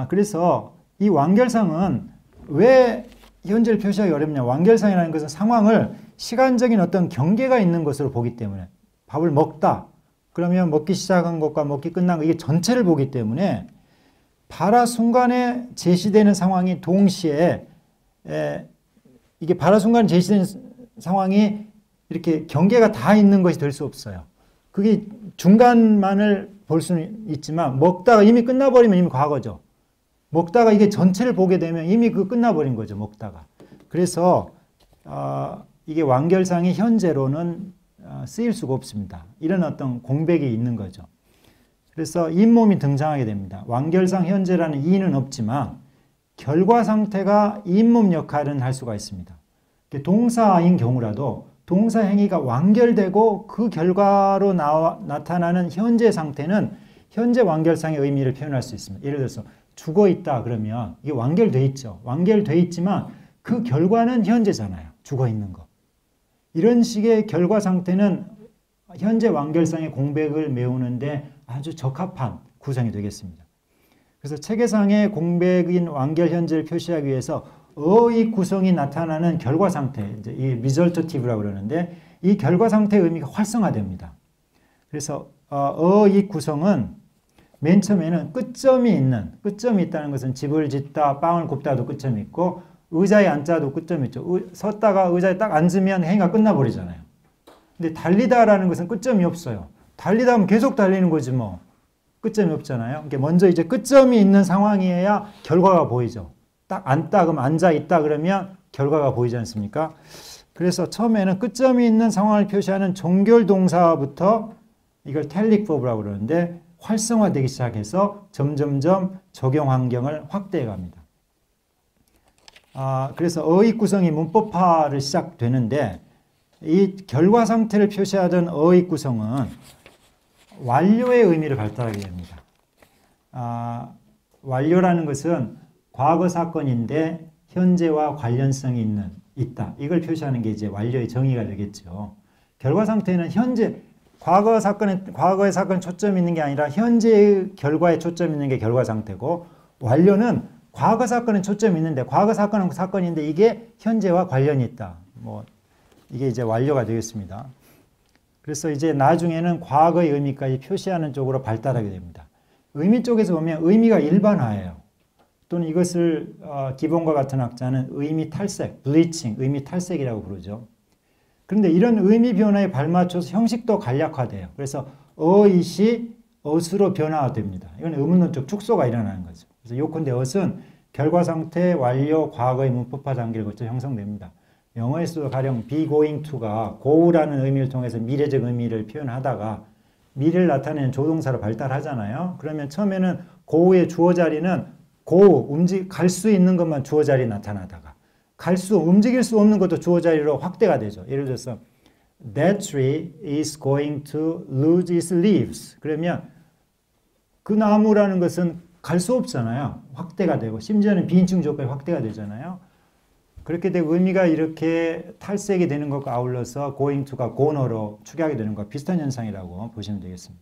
Speaker 1: 그래서 이 완결상은 왜 현재를 표시하기 어렵냐. 완결상이라는 것은 상황을 시간적인 어떤 경계가 있는 것으로 보기 때문에 밥을 먹다. 그러면 먹기 시작한 것과 먹기 끝난 것 이게 전체를 보기 때문에 발화 순간에 제시되는 상황이 동시에 이게 발화 순간에 제시되는 상황이 이렇게 경계가 다 있는 것이 될 수 없어요. 그게 중간만을 볼 수는 있지만 먹다가 이미 끝나버리면 이미 과거죠. 먹다가 이게 전체를 보게 되면 이미 끝나버린 거죠. 먹다가. 그래서 이게 완결상이 현재로는 쓰일 수가 없습니다. 이런 어떤 공백이 있는 거죠. 그래서 잇몸이 등장하게 됩니다. 완결상 현재라는 이는 없지만 결과 상태가 잇몸 역할은 할 수가 있습니다. 동사인 경우라도 동사 행위가 완결되고 그 결과로 나타나는 현재 상태는 현재 완결상의 의미를 표현할 수 있습니다. 예를 들어서 죽어 있다 그러면 이게 완결돼 있죠. 완결돼 있지만 그 결과는 현재잖아요. 죽어 있는 거. 이런 식의 결과 상태는 현재 완결상의 공백을 메우는데 아주 적합한 구성이 되겠습니다. 그래서 체계상의 공백인 완결 현재를 표시하기 위해서 어의 구성이 나타나는 결과 상태, 이제 이 리절터티브라고 그러는데 이 결과 상태의 의미가 활성화됩니다. 그래서 어의 구성은 맨 처음에는 끝점이 있다는 것은 집을 짓다, 빵을 굽다도 끝점이 있고 의자에 앉자도 끝점이 있죠. 섰다가 의자에 딱 앉으면 행위가 끝나버리잖아요. 근데 달리다라는 것은 끝점이 없어요. 달리다 하면 계속 달리는 거지 뭐. 끝점이 없잖아요. 그러니까 먼저 이제 끝점이 있는 상황이어야 결과가 보이죠. 딱 앉다 그러면 앉아있다 그러면 결과가 보이지 않습니까? 그래서 처음에는 끝점이 있는 상황을 표시하는 종결 동사부터 이걸 텔릭버브라고 그러는데 활성화되기 시작해서 점점점 적용 환경을 확대해 갑니다. 그래서 어의 구성이 문법화를 시작되는데 이 결과 상태를 표시하던 어의 구성은 완료의 의미를 발달하게 됩니다. 완료라는 것은 과거 사건인데 현재와 관련성이 있다. 이걸 표시하는 게 이제 완료의 정의가 되겠죠. 결과 상태는 현재, 과거의 사건에 초점이 있는 게 아니라 현재의 결과에 초점이 있는 게 결과 상태고, 완료는 과거 사건에 초점이 있는데, 과거 사건은 사건인데 이게 현재와 관련이 있다. 이게 이제 완료가 되겠습니다. 그래서 이제 나중에는 과거의 의미까지 표시하는 쪽으로 발달하게 됩니다. 의미 쪽에서 보면 의미가 일반화예요. 또는 이것을 기본과 같은 학자는 의미 탈색, 블리칭, 의미 탈색이라고 부르죠. 그런데 이런 의미 변화에 발맞춰서 형식도 간략화돼요. 그래서 어잇이 엇으로 변화됩니다. 이건 의문론적 축소가 일어나는 거죠. 그래서 요컨대 엇은 결과 상태, 완료, 과거의 문법화 단계를 거쳐 형성됩니다. 영어에서도 가령 be going to가 go라는 의미를 통해서 미래적 의미를 표현하다가 미래를 나타내는 조동사로 발달하잖아요. 그러면 처음에는 go의 주어 자리는 갈 수 있는 것만 주어 자리에 나타나다가 움직일 수 없는 것도 주어 자리로 확대가 되죠. 예를 들어서 That tree is going to lose its leaves. 그러면 그 나무라는 것은 갈 수 없잖아요. 확대가 되고 심지어는 비인칭 주어까지 확대가 되잖아요. 그렇게 되고 의미가 이렇게 탈색이 되는 것과 아울러서 going to가 goner로 축약이 되는 것과 비슷한 현상이라고 보시면 되겠습니다.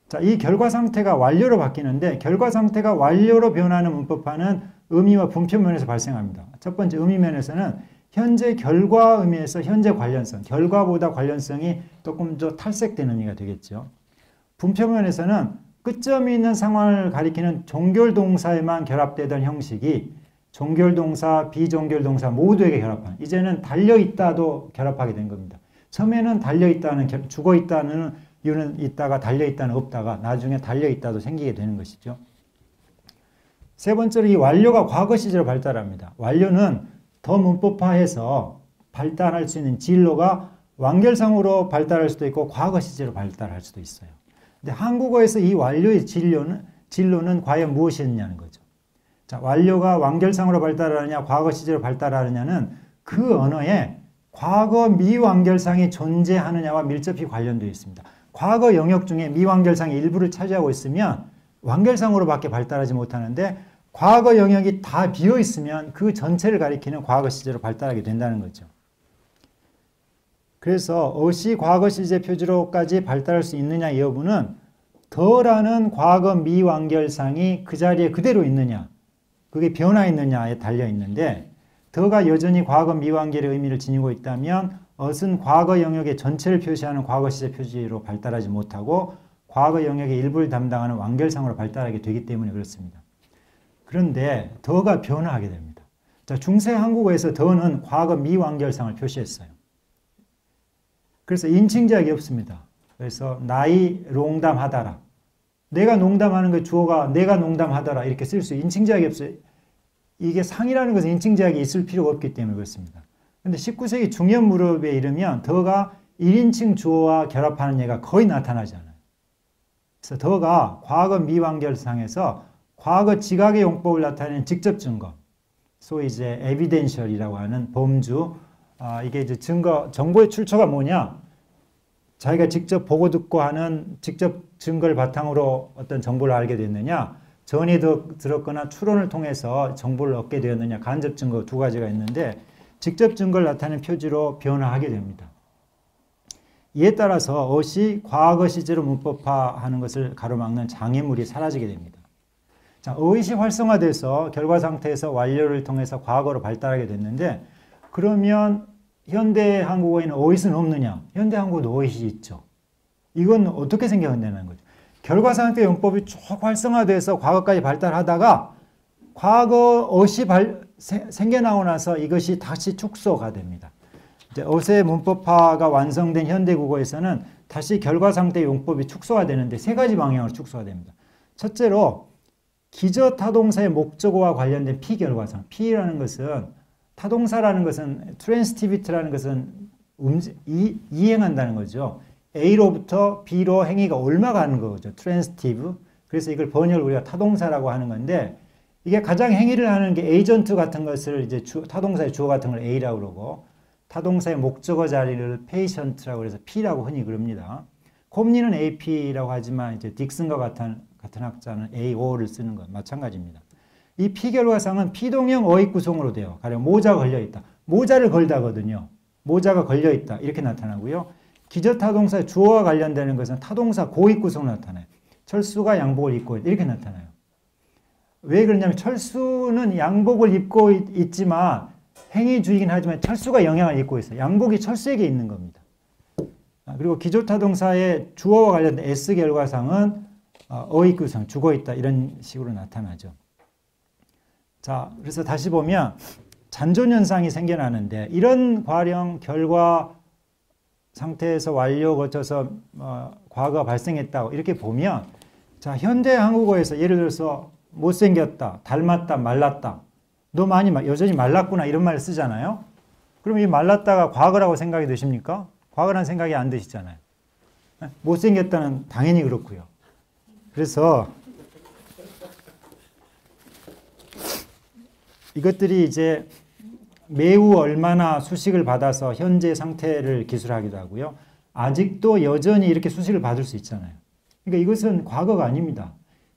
Speaker 1: 자, 이 결과 상태가 완료로 바뀌는데 결과 상태가 완료로 변하는 문법화는 의미와 분표면에서 발생합니다. 첫 번째 의미면에서는 현재 결과 의미에서 현재 관련성, 결과보다 관련성이 조금 더 탈색되는 의미가 되겠죠. 분표면에서는 끝점이 있는 상황을 가리키는 종결동사에만 결합되던 형식이 종결동사, 비종결동사 모두에게 결합한, 이제는 달려있다도 결합하게 된 겁니다. 처음에는 달려있다는, 죽어있다는 이유는 있다가 달려있다는 없다가 나중에 달려있다도 생기게 되는 것이죠. 세 번째로 이 완료가 과거 시제로 발달합니다. 완료는 더 문법화해서 발달할 수 있는 진로가 완결상으로 발달할 수도 있고 과거 시제로 발달할 수도 있어요. 근데 한국어에서 이 완료의 진로는 과연 무엇이냐는 거죠. 자, 완료가 완결상으로 발달하느냐 과거 시제로 발달하느냐는 그 언어에 과거 미완결상이 존재하느냐와 밀접히 관련되어 있습니다. 과거 영역 중에 미완결상이 일부를 차지하고 있으면 완결상으로밖에 발달하지 못하는데 과거 영역이 다 비어 있으면 그 전체를 가리키는 과거 시제로 발달하게 된다는 거죠. 그래서 어시 과거 시제 표지로까지 발달할 수 있느냐 여부는 더라는 과거 미완결상이 그 자리에 그대로 있느냐, 그게 변화했느냐에 달려 있는데 더가 여전히 과거 미완결의 의미를 지니고 있다면 엇은 과거 영역의 전체를 표시하는 과거 시제 표지로 발달하지 못하고 과거 영역의 일부를 담당하는 완결상으로 발달하게 되기 때문에 그렇습니다. 그런데 더가 변화하게 됩니다. 자, 중세 한국어에서 더는 과거 미완결상을 표시했어요. 그래서 인칭제약이 없습니다. 그래서 나이 농담하다라. 내가 농담하는 그 주어가 내가 농담하다라 이렇게 쓸 수 인칭제약이 없어요. 이게 상이라는 것은 인칭제약이 있을 필요가 없기 때문에 그렇습니다. 근데 19세기 중엽 무렵에 이르면 더가 1인칭 주어와 결합하는 예가 거의 나타나지 않아요. 그래서 더가 과거 미완결상에서 과거 지각의 용법을 나타내는 직접 증거, 소위 이제 에비덴셜이라고 하는 범주, 이게 이제 정보의 출처가 뭐냐? 자기가 직접 보고 듣고 하는 직접 증거를 바탕으로 어떤 정보를 알게 됐느냐? 전이 들었거나 추론을 통해서 정보를 얻게 되었느냐? 간접 증거 두 가지가 있는데 직접 증거를 나타내는 표지로 변화하게 됩니다. 이에 따라서 어시 과거 시제로 문법화하는 것을 가로막는 장애물이 사라지게 됩니다. 자, 어휘시 활성화돼서 결과 상태에서 완료를 통해서 과거로 발달하게 됐는데 그러면 현대 한국어에는 어휘시는 없느냐? 현대 한국어도 어휘시 있죠. 이건 어떻게 생겨낸다는 거죠? 결과 상태 용법이 쭉 활성화돼서 과거까지 발달하다가 과거 어시 생겨나고 나서 이것이 다시 축소가 됩니다. 이제 어세 문법화가 완성된 현대 국어에서는 다시 결과 상태 용법이 축소가 되는데 세 가지 방향으로 축소가 됩니다. 첫째로 기저 타동사의 목적어와 관련된 피결과상. 피라는 것은 타동사라는 것은 트랜스티비트라는 것은 이행한다는 거죠. A로부터 B로 행위가 옮아가는 거죠. 트랜스티브. 그래서 이걸 번역을 우리가 타동사라고 하는 건데 이게 가장 행위를 하는 게 에이전트 같은 것을 이제 타동사의 주어 같은 걸 A라고 그러고 타동사의 목적어 자리를 페이션트라고 해서 P라고 흔히 그럽니다. 콤니는 AP라고 하지만 이제 딕슨과 같은 학자는 AO를 쓰는 것 마찬가지입니다. 이 피결과상은 피동형 어휘 구성으로 돼요. 가령 모자가 걸려있다. 모자를 걸다거든요. 모자가 걸려있다. 이렇게 나타나고요. 기저타동사의 주어와 관련되는 것은 타동사 고익 구성으로 나타나요. 철수가 양복을 입고 있다. 이렇게 나타나요. 왜 그러냐면 철수는 양복을 입고 있지만 행위주의긴 하지만 철수가 영향을 입고 있어요. 양복이 철수에게 있는 겁니다. 그리고 기조타동사의 주어와 관련된 S 결과상은 어휘 구성, 죽어 있다 이런 식으로 나타나죠. 자, 그래서 다시 보면 잔존 현상이 생겨나는데 이런 과령 결과 상태에서 완료 거쳐서 과거가 발생했다고 이렇게 보면 자, 현대 한국어에서 예를 들어서 못생겼다, 닮았다, 말랐다. 너 많이 여전히 말랐구나 이런 말을 쓰잖아요. 그럼 이 말랐다가 과거라고 생각이 드십니까? 과거라는 생각이 안 드시잖아요. 못생겼다는 당연히 그렇고요. 그래서 이것들이 이제 매우 얼마나 수식을 받아서 현재 상태를 기술하기도 하고요. 아직도 여전히 이렇게 수식을 받을 수 있잖아요. 그러니까 이것은 과거가 아닙니다.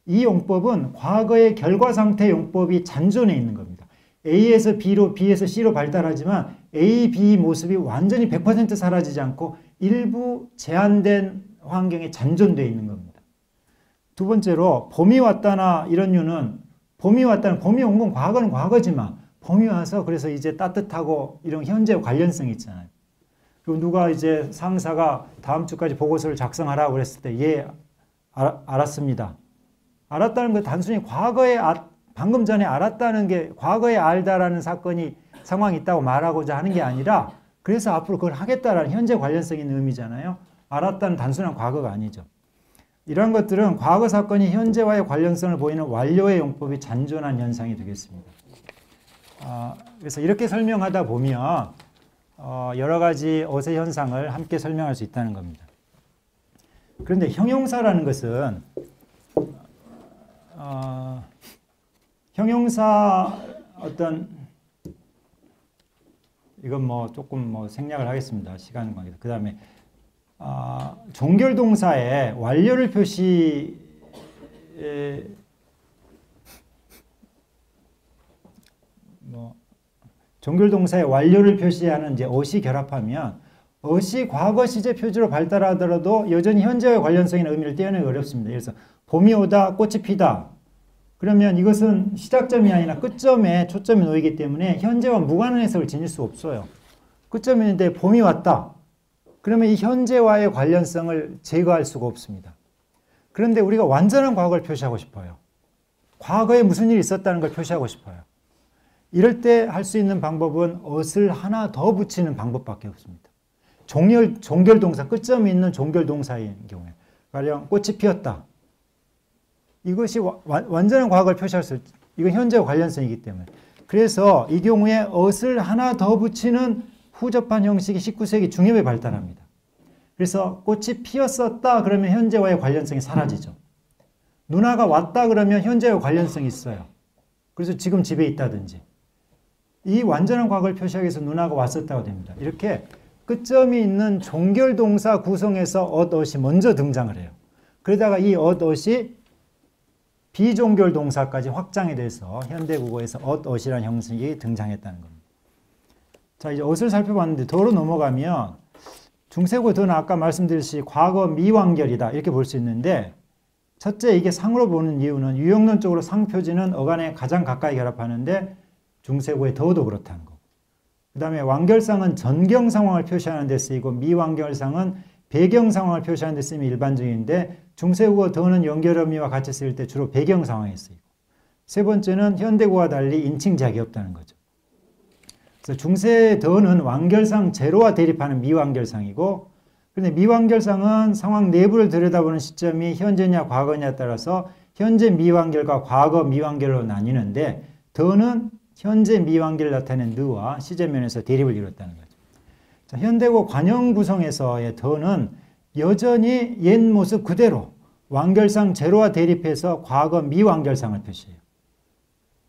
Speaker 1: 이 용법은 과거의 결과 상태 용법이 잔존해 있는 겁니다. A에서 B로, B에서 C로 발달하지만 A, B 모습이 완전히 100% 사라지지 않고 일부 제한된 환경에 잔존되어 있는 겁니다. 두 번째로 봄이 왔다나 이런 류는 봄이 왔다는 봄이 온 건 과거는 과거지만 봄이 와서 그래서 이제 따뜻하고 이런 현재 관련성이 있잖아요. 그리고 누가 이제 상사가 다음 주까지 보고서를 작성하라고 그랬을 때 예, 알았습니다. 알았다는 건 단순히 과거에 방금 전에 알았다는 게 과거에 알다라는 상황이 있다고 말하고자 하는 게 아니라 그래서 앞으로 그걸 하겠다라는 현재 관련성 있는 의미잖아요. 알았다는 단순한 과거가 아니죠. 이런 것들은 과거 사건이 현재와의 관련성을 보이는 완료의 용법이 잔존한 현상이 되겠습니다. 그래서 이렇게 설명하다 보면 여러 가지 어세 현상을 함께 설명할 수 있다는 겁니다. 그런데 형용사라는 것은 형용사 이건 조금 생략을 하겠습니다. 시간 관계에서. 그 다음에 종결동사의 완료를 종결동사의 완료를 표시하는 이제 어시 결합하면 어시 과거 시제 표지로 발달하더라도 여전히 현재와 관련성 있는 의미를 떼어내기 어렵습니다. 그래서 봄이 오다, 꽃이 피다. 그러면 이것은 시작점이 아니라 끝점에 초점이 놓이기 때문에 현재와 무관한 해석을 지닐 수 없어요. 끝점인데 봄이 왔다. 그러면 이 현재와의 관련성을 제거할 수가 없습니다. 그런데 우리가 완전한 과거를 표시하고 싶어요. 과거에 무슨 일이 있었다는 걸 표시하고 싶어요. 이럴 때 할 수 있는 방법은 엇을 하나 더 붙이는 방법밖에 없습니다. 종결동사, 끝점이 있는 종결동사인 경우에 가령 꽃이 피었다. 이것이 완전한 과거를 표시할 수 있죠. 이건 현재와 관련성이기 때문에. 그래서 이 경우에 엇을 하나 더 붙이는 후접한 형식이 19세기 중엽에 발달합니다. 그래서 꽃이 피었었다 그러면 현재와의 관련성이 사라지죠. 누나가 왔다 그러면 현재와 관련성이 있어요. 그래서 지금 집에 있다든지. 이 완전한 과거를 표시하기 위해서 누나가 왔었다고 됩니다. 이렇게 끝점이 있는 종결동사 구성에서 엇이 먼저 등장을 해요. 그러다가 이 엇이 비종결동사까지 확장이 돼서 현대국어에서 엇이라는 형식이 등장했다는 겁니다. 자, 이제 엇을 살펴봤는데 더로 넘어가면 중세국어 더는 아까 말씀드렸듯이 과거 미완결이다 이렇게 볼 수 있는데, 첫째 이게 상으로 보는 이유는 유형론적으로 상표지는 어간에 가장 가까이 결합하는데 중세국어의 더도 그렇다는 거고, 그 다음에 완결상은 전경 상황을 표시하는 데 쓰이고 미완결상은 배경 상황을 표시하는 데 쓰임이 일반적인데 중세국어 더는 연결 의미와 같이 쓰일 때 주로 배경 상황에 쓰이고, 세 번째는 현대국어와 달리 인칭작이 없다는 거죠. 그래서 중세 더는 완결상 제로와 대립하는 미완결상이고, 그런데 미완결상은 상황 내부를 들여다보는 시점이 현재냐 과거냐에 따라서 현재 미완결과 과거 미완결로 나뉘는데, 더는 현재 미완결을 나타낸 느와 시제면에서 대립을 이뤘다는 거죠. 자, 현대국어 관형 구성에서의 더는 여전히 옛 모습 그대로 완결상 제로와 대립해서 과거 미완결상을 표시해요.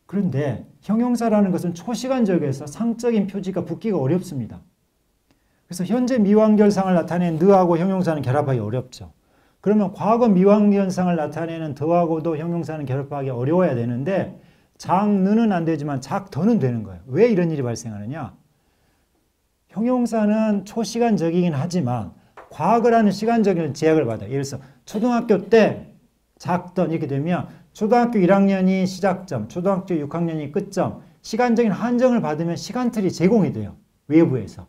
Speaker 1: 그런데 형용사라는 것은 초시간적에서 상적인 표지가 붙기가 어렵습니다. 그래서 현재 미완결상을 나타내는 느하고 형용사는 결합하기 어렵죠. 그러면 과거 미완결상을 나타내는 더하고도 형용사는 결합하기 어려워야 되는데 장느는 안 되지만 작더는 되는 거예요. 왜 이런 일이 발생하느냐? 형용사는 초시간적이긴 하지만 과거라는 시간적인 제약을 받아요. 예를 들어서 초등학교 때 작던 이렇게 되면 초등학교 1학년이 시작점, 초등학교 6학년이 끝점, 시간적인 한정을 받으면 시간틀이 제공이 돼요. 외부에서.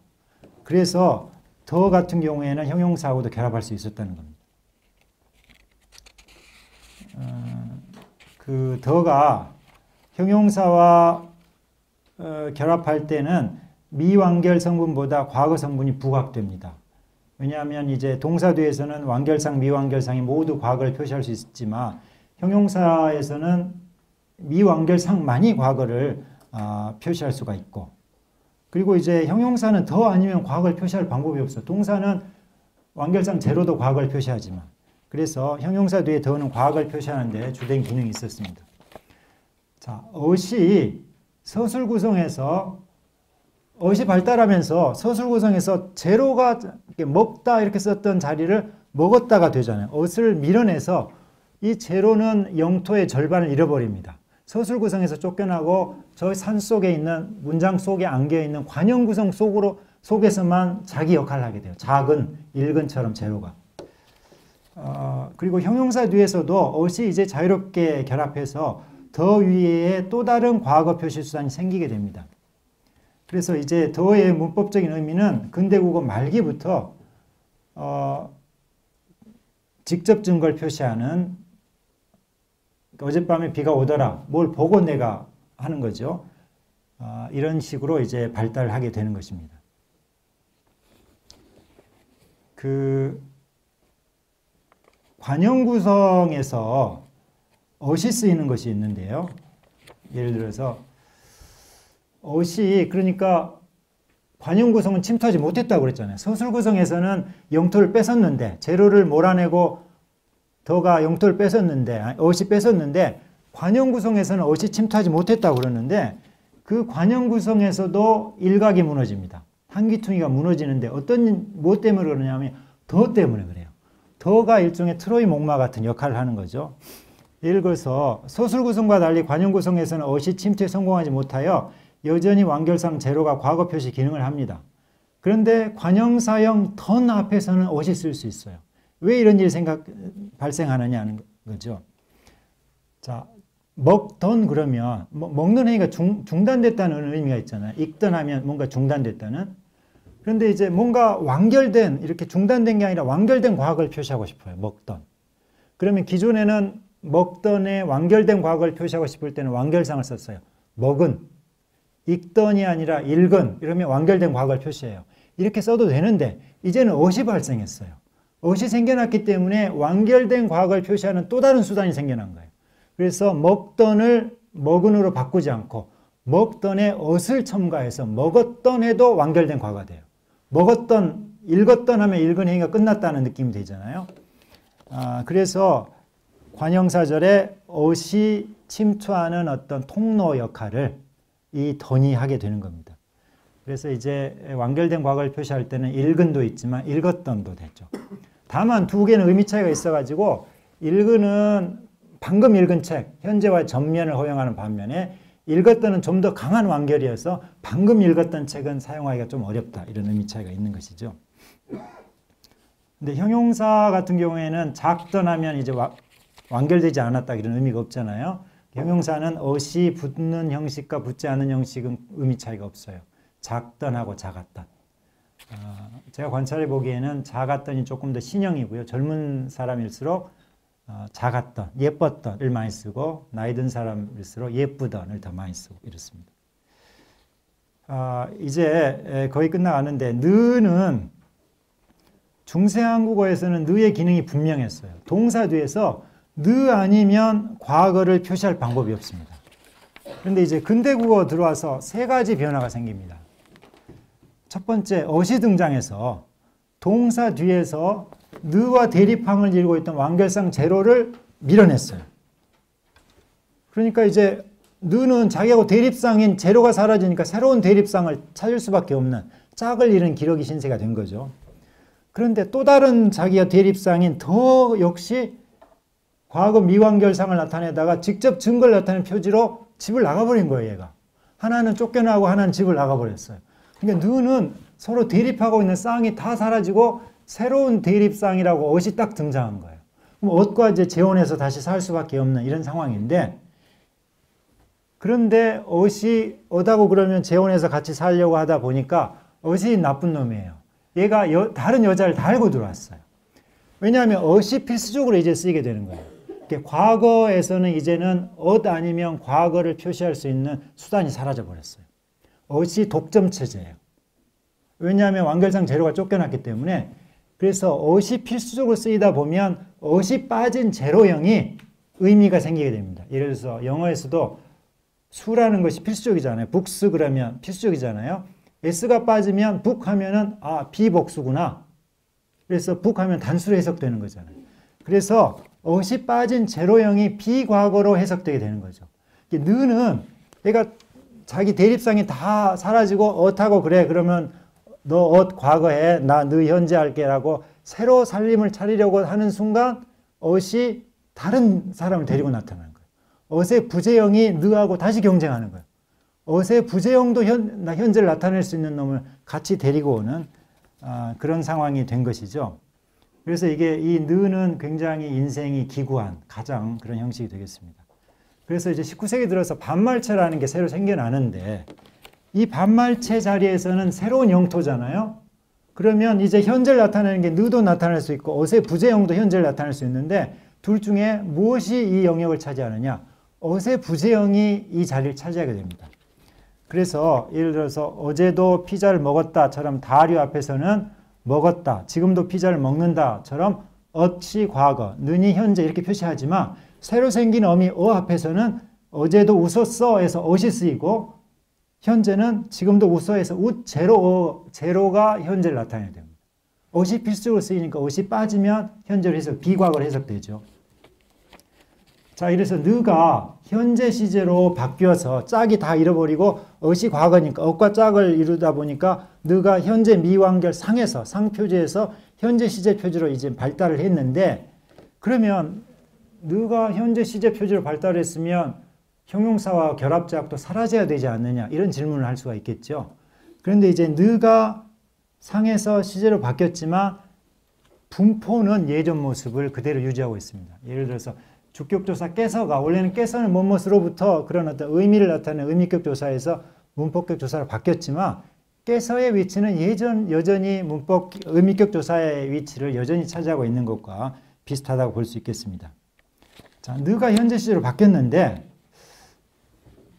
Speaker 1: 그래서 더 같은 경우에는 형용사하고도 결합할 수 있었다는 겁니다. 그 더가 형용사와 결합할 때는 미완결 성분보다 과거 성분이 부각됩니다. 왜냐하면 이제 동사 뒤에서는 완결상, 미완결상이 모두 과거를 표시할 수 있지만 형용사에서는 미완결상만이 과거를 표시할 수가 있고, 그리고 이제 형용사는 더 아니면 과거를 표시할 방법이 없어요. 동사는 완결상 제로도 과거를 표시하지만, 그래서 형용사 뒤에 더는 과거를 표시하는 데 주된 기능이 있었습니다. 자, 엇이 서술 구성에서 엇이 발달하면서 서술 구성에서 제로가 먹다 이렇게 썼던 자리를 먹었다가 되잖아요. 엇을 밀어내서 이 제로는 영토의 절반을 잃어버립니다. 서술 구성에서 쫓겨나고 저 산 속에 있는 문장 속에 안겨 있는 관형 구성 속에서만 자기 역할을 하게 돼요. 작은 일근처럼 제로가. 그리고 형용사 뒤에서도 엇이 이제 자유롭게 결합해서 더 위에 또 다른 과거 표시 수단이 생기게 됩니다. 그래서 이제 더의 문법적인 의미는 근대국어 말기부터 직접 증거를 표시하는, 어젯밤에 비가 오더라, 뭘 보고 내가 하는 거죠. 이런 식으로 이제 발달을 하게 되는 것입니다. 그 관형 구성에서 엇이 쓰이는 것이 있는데요. 예를 들어서 엇이, 그러니까 관형 구성은 침투하지 못했다고 그랬잖아요. 서술 구성에서는 영토를 뺏었는데, 제로를 몰아내고 더가 영토를 뺏었는데, 엇이 뺏었는데 관형 구성에서는 엇이 침투하지 못했다고 그러는데, 그 관형 구성에서도 일각이 무너집니다. 한기퉁이가 무너지는데 뭐 때문에 그러냐면 더 때문에 그래요. 더가 일종의 트로이 목마 같은 역할을 하는 거죠. 예를 들어서 서술 구성과 달리 관형 구성에서는 엇이 침투에 성공하지 못하여 여전히 완결상 제로가 과거 표시 기능을 합니다. 그런데 관형사형 던 앞에서는 엇이 쓸 수 있어요. 왜 이런 일이 발생하느냐는 거죠. 자, 먹던 그러면 먹는 행위가 중단됐다는 의미가 있잖아요. 읽던 하면 뭔가 중단됐다는. 그런데 이제 뭔가 완결된, 이렇게 중단된 게 아니라 완결된 과거를 표시하고 싶어요. 먹던. 그러면 기존에는 먹던에 완결된 과거를 표시하고 싶을 때는 완결상을 썼어요. 먹은. 읽던이 아니라 읽은. 이러면 완결된 과거를 표시해요. 이렇게 써도 되는데 이제는 엇이 발생했어요. 엇이 생겨났기 때문에 완결된 과거를 표시하는 또 다른 수단이 생겨난 거예요. 그래서 먹던을 먹은으로 바꾸지 않고 먹던에 엇을 첨가해서 먹었던 해도 완결된 과거가 돼요. 먹었던, 읽었던 하면 읽은 행위가 끝났다는 느낌이 되잖아요. 그래서 관형사절에 엇이 침투하는 어떤 통로 역할을 이 던이 하게 되는 겁니다. 그래서 이제 완결된 과거를 표시할 때는 읽은도 있지만 읽었던도 됐죠. 다만 두 개는 의미 차이가 있어가지고 읽은은 방금 읽은 책, 현재와의 전면을 허용하는 반면에 읽었던은 좀 더 강한 완결이어서 방금 읽었던 책은 사용하기가 좀 어렵다. 이런 의미 차이가 있는 것이죠. 근데 형용사 같은 경우에는 작던 하면 이제 완결되지 않았다 이런 의미가 없잖아요. 형용사는 어시 붙는 형식과 붙지 않은 형식은 의미 차이가 없어요. 작던하고 작았던. 제가 관찰해 보기에는 작았던이 조금 더 신형이고요. 젊은 사람일수록 작았던, 예뻤던을 많이 쓰고 나이 든 사람일수록 예쁘던을 더 많이 쓰고 이렇습니다. 이제 거의 끝나가는데 느는 중세한국어에서는 느의 기능이 분명했어요. 동사 뒤에서 느 아니면 과거를 표시할 방법이 없습니다. 그런데 이제 근대국어 들어와서 세 가지 변화가 생깁니다. 첫 번째, 어시 등장해서 동사 뒤에서 느와 대립항을 이루고 있던 완결상 제로를 밀어냈어요. 그러니까 이제 느는 자기하고 대립상인 제로가 사라지니까 새로운 대립상을 찾을 수밖에 없는 짝을 잃은 기러기 신세가 된 거죠. 그런데 또 다른 자기와 대립상인 더 역시 과거 미완결상을 나타내다가 직접 증거를 나타내는 표지로 집을 나가버린 거예요, 얘가. 하나는 쫓겨나고 하나는 집을 나가버렸어요. 그러니까 느는 서로 대립하고 있는 쌍이 다 사라지고 새로운 대립상이라고 어시 딱 등장한 거예요. 그럼 엇과 이제 재혼해서 다시 살 수밖에 없는 이런 상황인데, 그런데 엇하고 그러면 재혼해서 같이 살려고 하다 보니까 엇이 나쁜 놈이에요. 얘가 다른 여자를 다 알고 들어왔어요. 왜냐하면 엇이 필수적으로 이제 쓰이게 되는 거예요. 과거에서는 이제는 엇 아니면 과거를 표시할 수 있는 수단이 사라져 버렸어요. 엇이 독점 체제예요. 왜냐하면 완결상 제로가 쫓겨났기 때문에. 그래서 엇이 필수적으로 쓰이다 보면 엇이 빠진 제로형이 의미가 생기게 됩니다. 예를 들어서 영어에서도 수라는 것이 필수적이잖아요. books 그러면 필수적이잖아요. s가 빠지면 book 하면은 비복수구나. 그래서 book 하면 단수로 해석되는 거잖아요. 그래서 엇이 빠진 제로형이 비과거로 해석되게 되는 거죠. 느는 얘가 자기 대립상이 다 사라지고 엇하고 그래 그러면 너 엇 과거해 나 느 현재 할게라고 새로 살림을 차리려고 하는 순간 엇이 다른 사람을 데리고 나타나는 거예요. 엇의 부재형이 느하고 다시 경쟁하는 거예요. 엇의 부재형도 현재를 나타낼 수 있는 놈을 같이 데리고 오는 그런 상황이 된 것이죠. 그래서 이게 이 느는 굉장히 인생이 기구한 가장 그런 형식이 되겠습니다. 그래서 이제 19세기 들어서 반말체라는 게 새로 생겨나는데 이 반말체 자리에서는 새로운 영토잖아요. 그러면 이제 현재를 나타내는 게 느도 나타낼 수 있고 엇의 부재형도 현재를 나타낼 수 있는데 둘 중에 무엇이 이 영역을 차지하느냐? 엇의 부재형이 이 자리를 차지하게 됩니다. 그래서 예를 들어서 어제도 피자를 먹었다처럼 다류 앞에서는 먹었다, 지금도 피자를 먹는다처럼 엇이 과거, 느니 현재 이렇게 표시하지만 새로 생긴 어미 앞에서는 어제도 웃었어에서 엇이 쓰이고 현재는 지금도 웃어에서 제로가 현재를 나타내야 됩니다. 엇이 필수적으로 쓰이니까 엇이 빠지면 현재로 해석, 비과거로 해석되죠. 자, 이래서 느가 현재 시제로 바뀌어서 짝이 다 잃어버리고 엇이 과거니까 엇과 짝을 이루다 보니까 느가 현재 미완결 상에서 상표지에서 현재 시제 표지로 이제 발달을 했는데 그러면 느가 현재 시제 표지로 발달했으면 형용사와 결합제약도 사라져야 되지 않느냐 이런 질문을 할 수가 있겠죠. 그런데 이제 느가 상에서 시제로 바뀌었지만 분포는 예전 모습을 그대로 유지하고 있습니다. 예를 들어서 주격조사 깨서가 원래는 깨서는 뭐뭐으로부터 그런 어떤 의미를 나타내는 의미격 조사에서 문법격 조사로 바뀌었지만 깨서의 위치는 여전히 의미격 조사의 위치를 여전히 차지하고 있는 것과 비슷하다고 볼 수 있겠습니다. 자, 느가 현재 시제로 바뀌었는데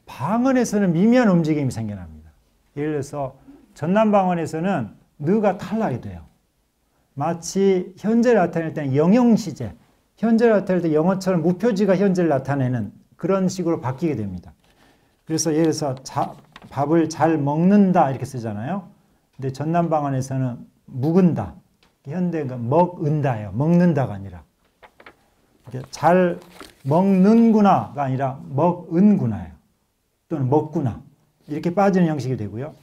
Speaker 1: 방언에서는 미미한 움직임이 생겨납니다. 예를 들어서 전남방언에서는 느가 탈락이 돼요. 마치 현재를 나타낼 때는 영형시제, 현재를 나타낼 때 영어처럼 무표지가 현재를 나타내는 그런 식으로 바뀌게 됩니다. 그래서 예를 들어서 밥을 잘 먹는다 이렇게 쓰잖아요. 근데 전남방언에서는 묵은다, 현대가 먹은다예요. 먹는다가 아니라 잘 먹는구나가 아니라 먹은구나예요. 또는 먹구나. 이렇게 빠지는 형식이 되고요.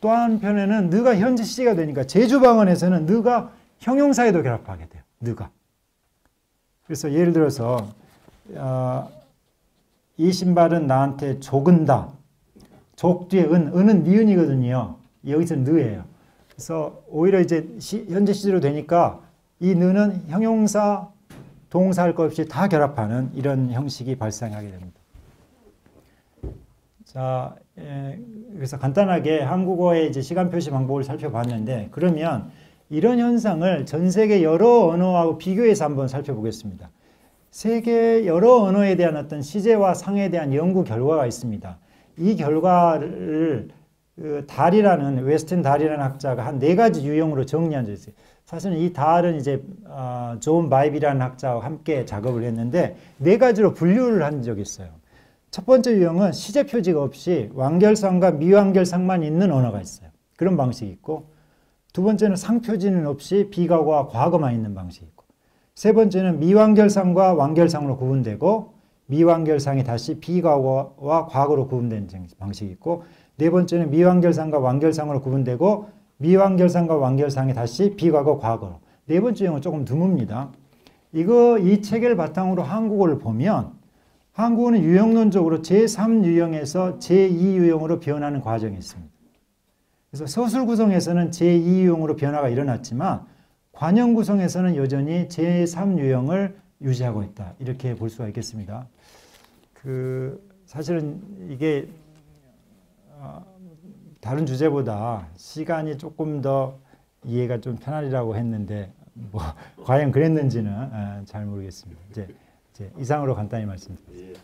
Speaker 1: 또 한편에는 느가 현재 시제가 되니까 제주방언에서는 느가 형용사에도 결합하게 돼요. 느가. 그래서 예를 들어서 이 신발은 나한테 족은다. 족 뒤에 은은 니은이거든요. 여기서 느예요. 그래서 오히려 이제 현재 시제로 되니까 이 느는 형용사, 동사 할 것 없이 다 결합하는 이런 형식이 발생하게 됩니다. 자, 그래서 간단하게 한국어의 이제 시간 표시 방법을 살펴봤는데, 그러면 이런 현상을 전 세계 여러 언어하고 비교해서 한번 살펴보겠습니다. 세계 여러 언어에 대한 어떤 시제와 상에 대한 연구 결과가 있습니다. 이 결과를 달이라는 웨스턴 달이라는 학자가 한 4가지 유형으로 정리한 적이 있어요. 사실은 이 달은 이제 존 바이비라는 학자와 함께 작업을 했는데 4가지로 분류를 한 적이 있어요. 첫 번째 유형은 시제 표지가 없이 완결상과 미완결상만 있는 언어가 있어요. 그런 방식이 있고, 두 번째는 상표지는 없이 비과거와 과거만 있는 방식이 있고, 세 번째는 미완결상과 완결상으로 구분되고 미완결상이 다시 비과거와 과거로 구분되는 방식이 있고, 네 번째는 미완결상과 완결상으로 구분되고 미완결상과 완결상이 다시 비과거, 과거로. 네 번째 유형은 조금 드뭅니다. 이 체계를 바탕으로 한국어를 보면 한국어는 유형론적으로 제3유형에서 제2유형으로 변하는 과정이 있습니다. 그래서 서술 구성에서는 제2유형으로 변화가 일어났지만 관형 구성에서는 여전히 제3유형을 유지하고 있다. 이렇게 볼 수가 있겠습니다. 사실은 이게 다른 주제보다 시간이 조금 더 이해가 좀 편하리라고 했는데 뭐 과연 그랬는지는 잘 모르겠습니다. 이제 이상으로 간단히 말씀드립니다.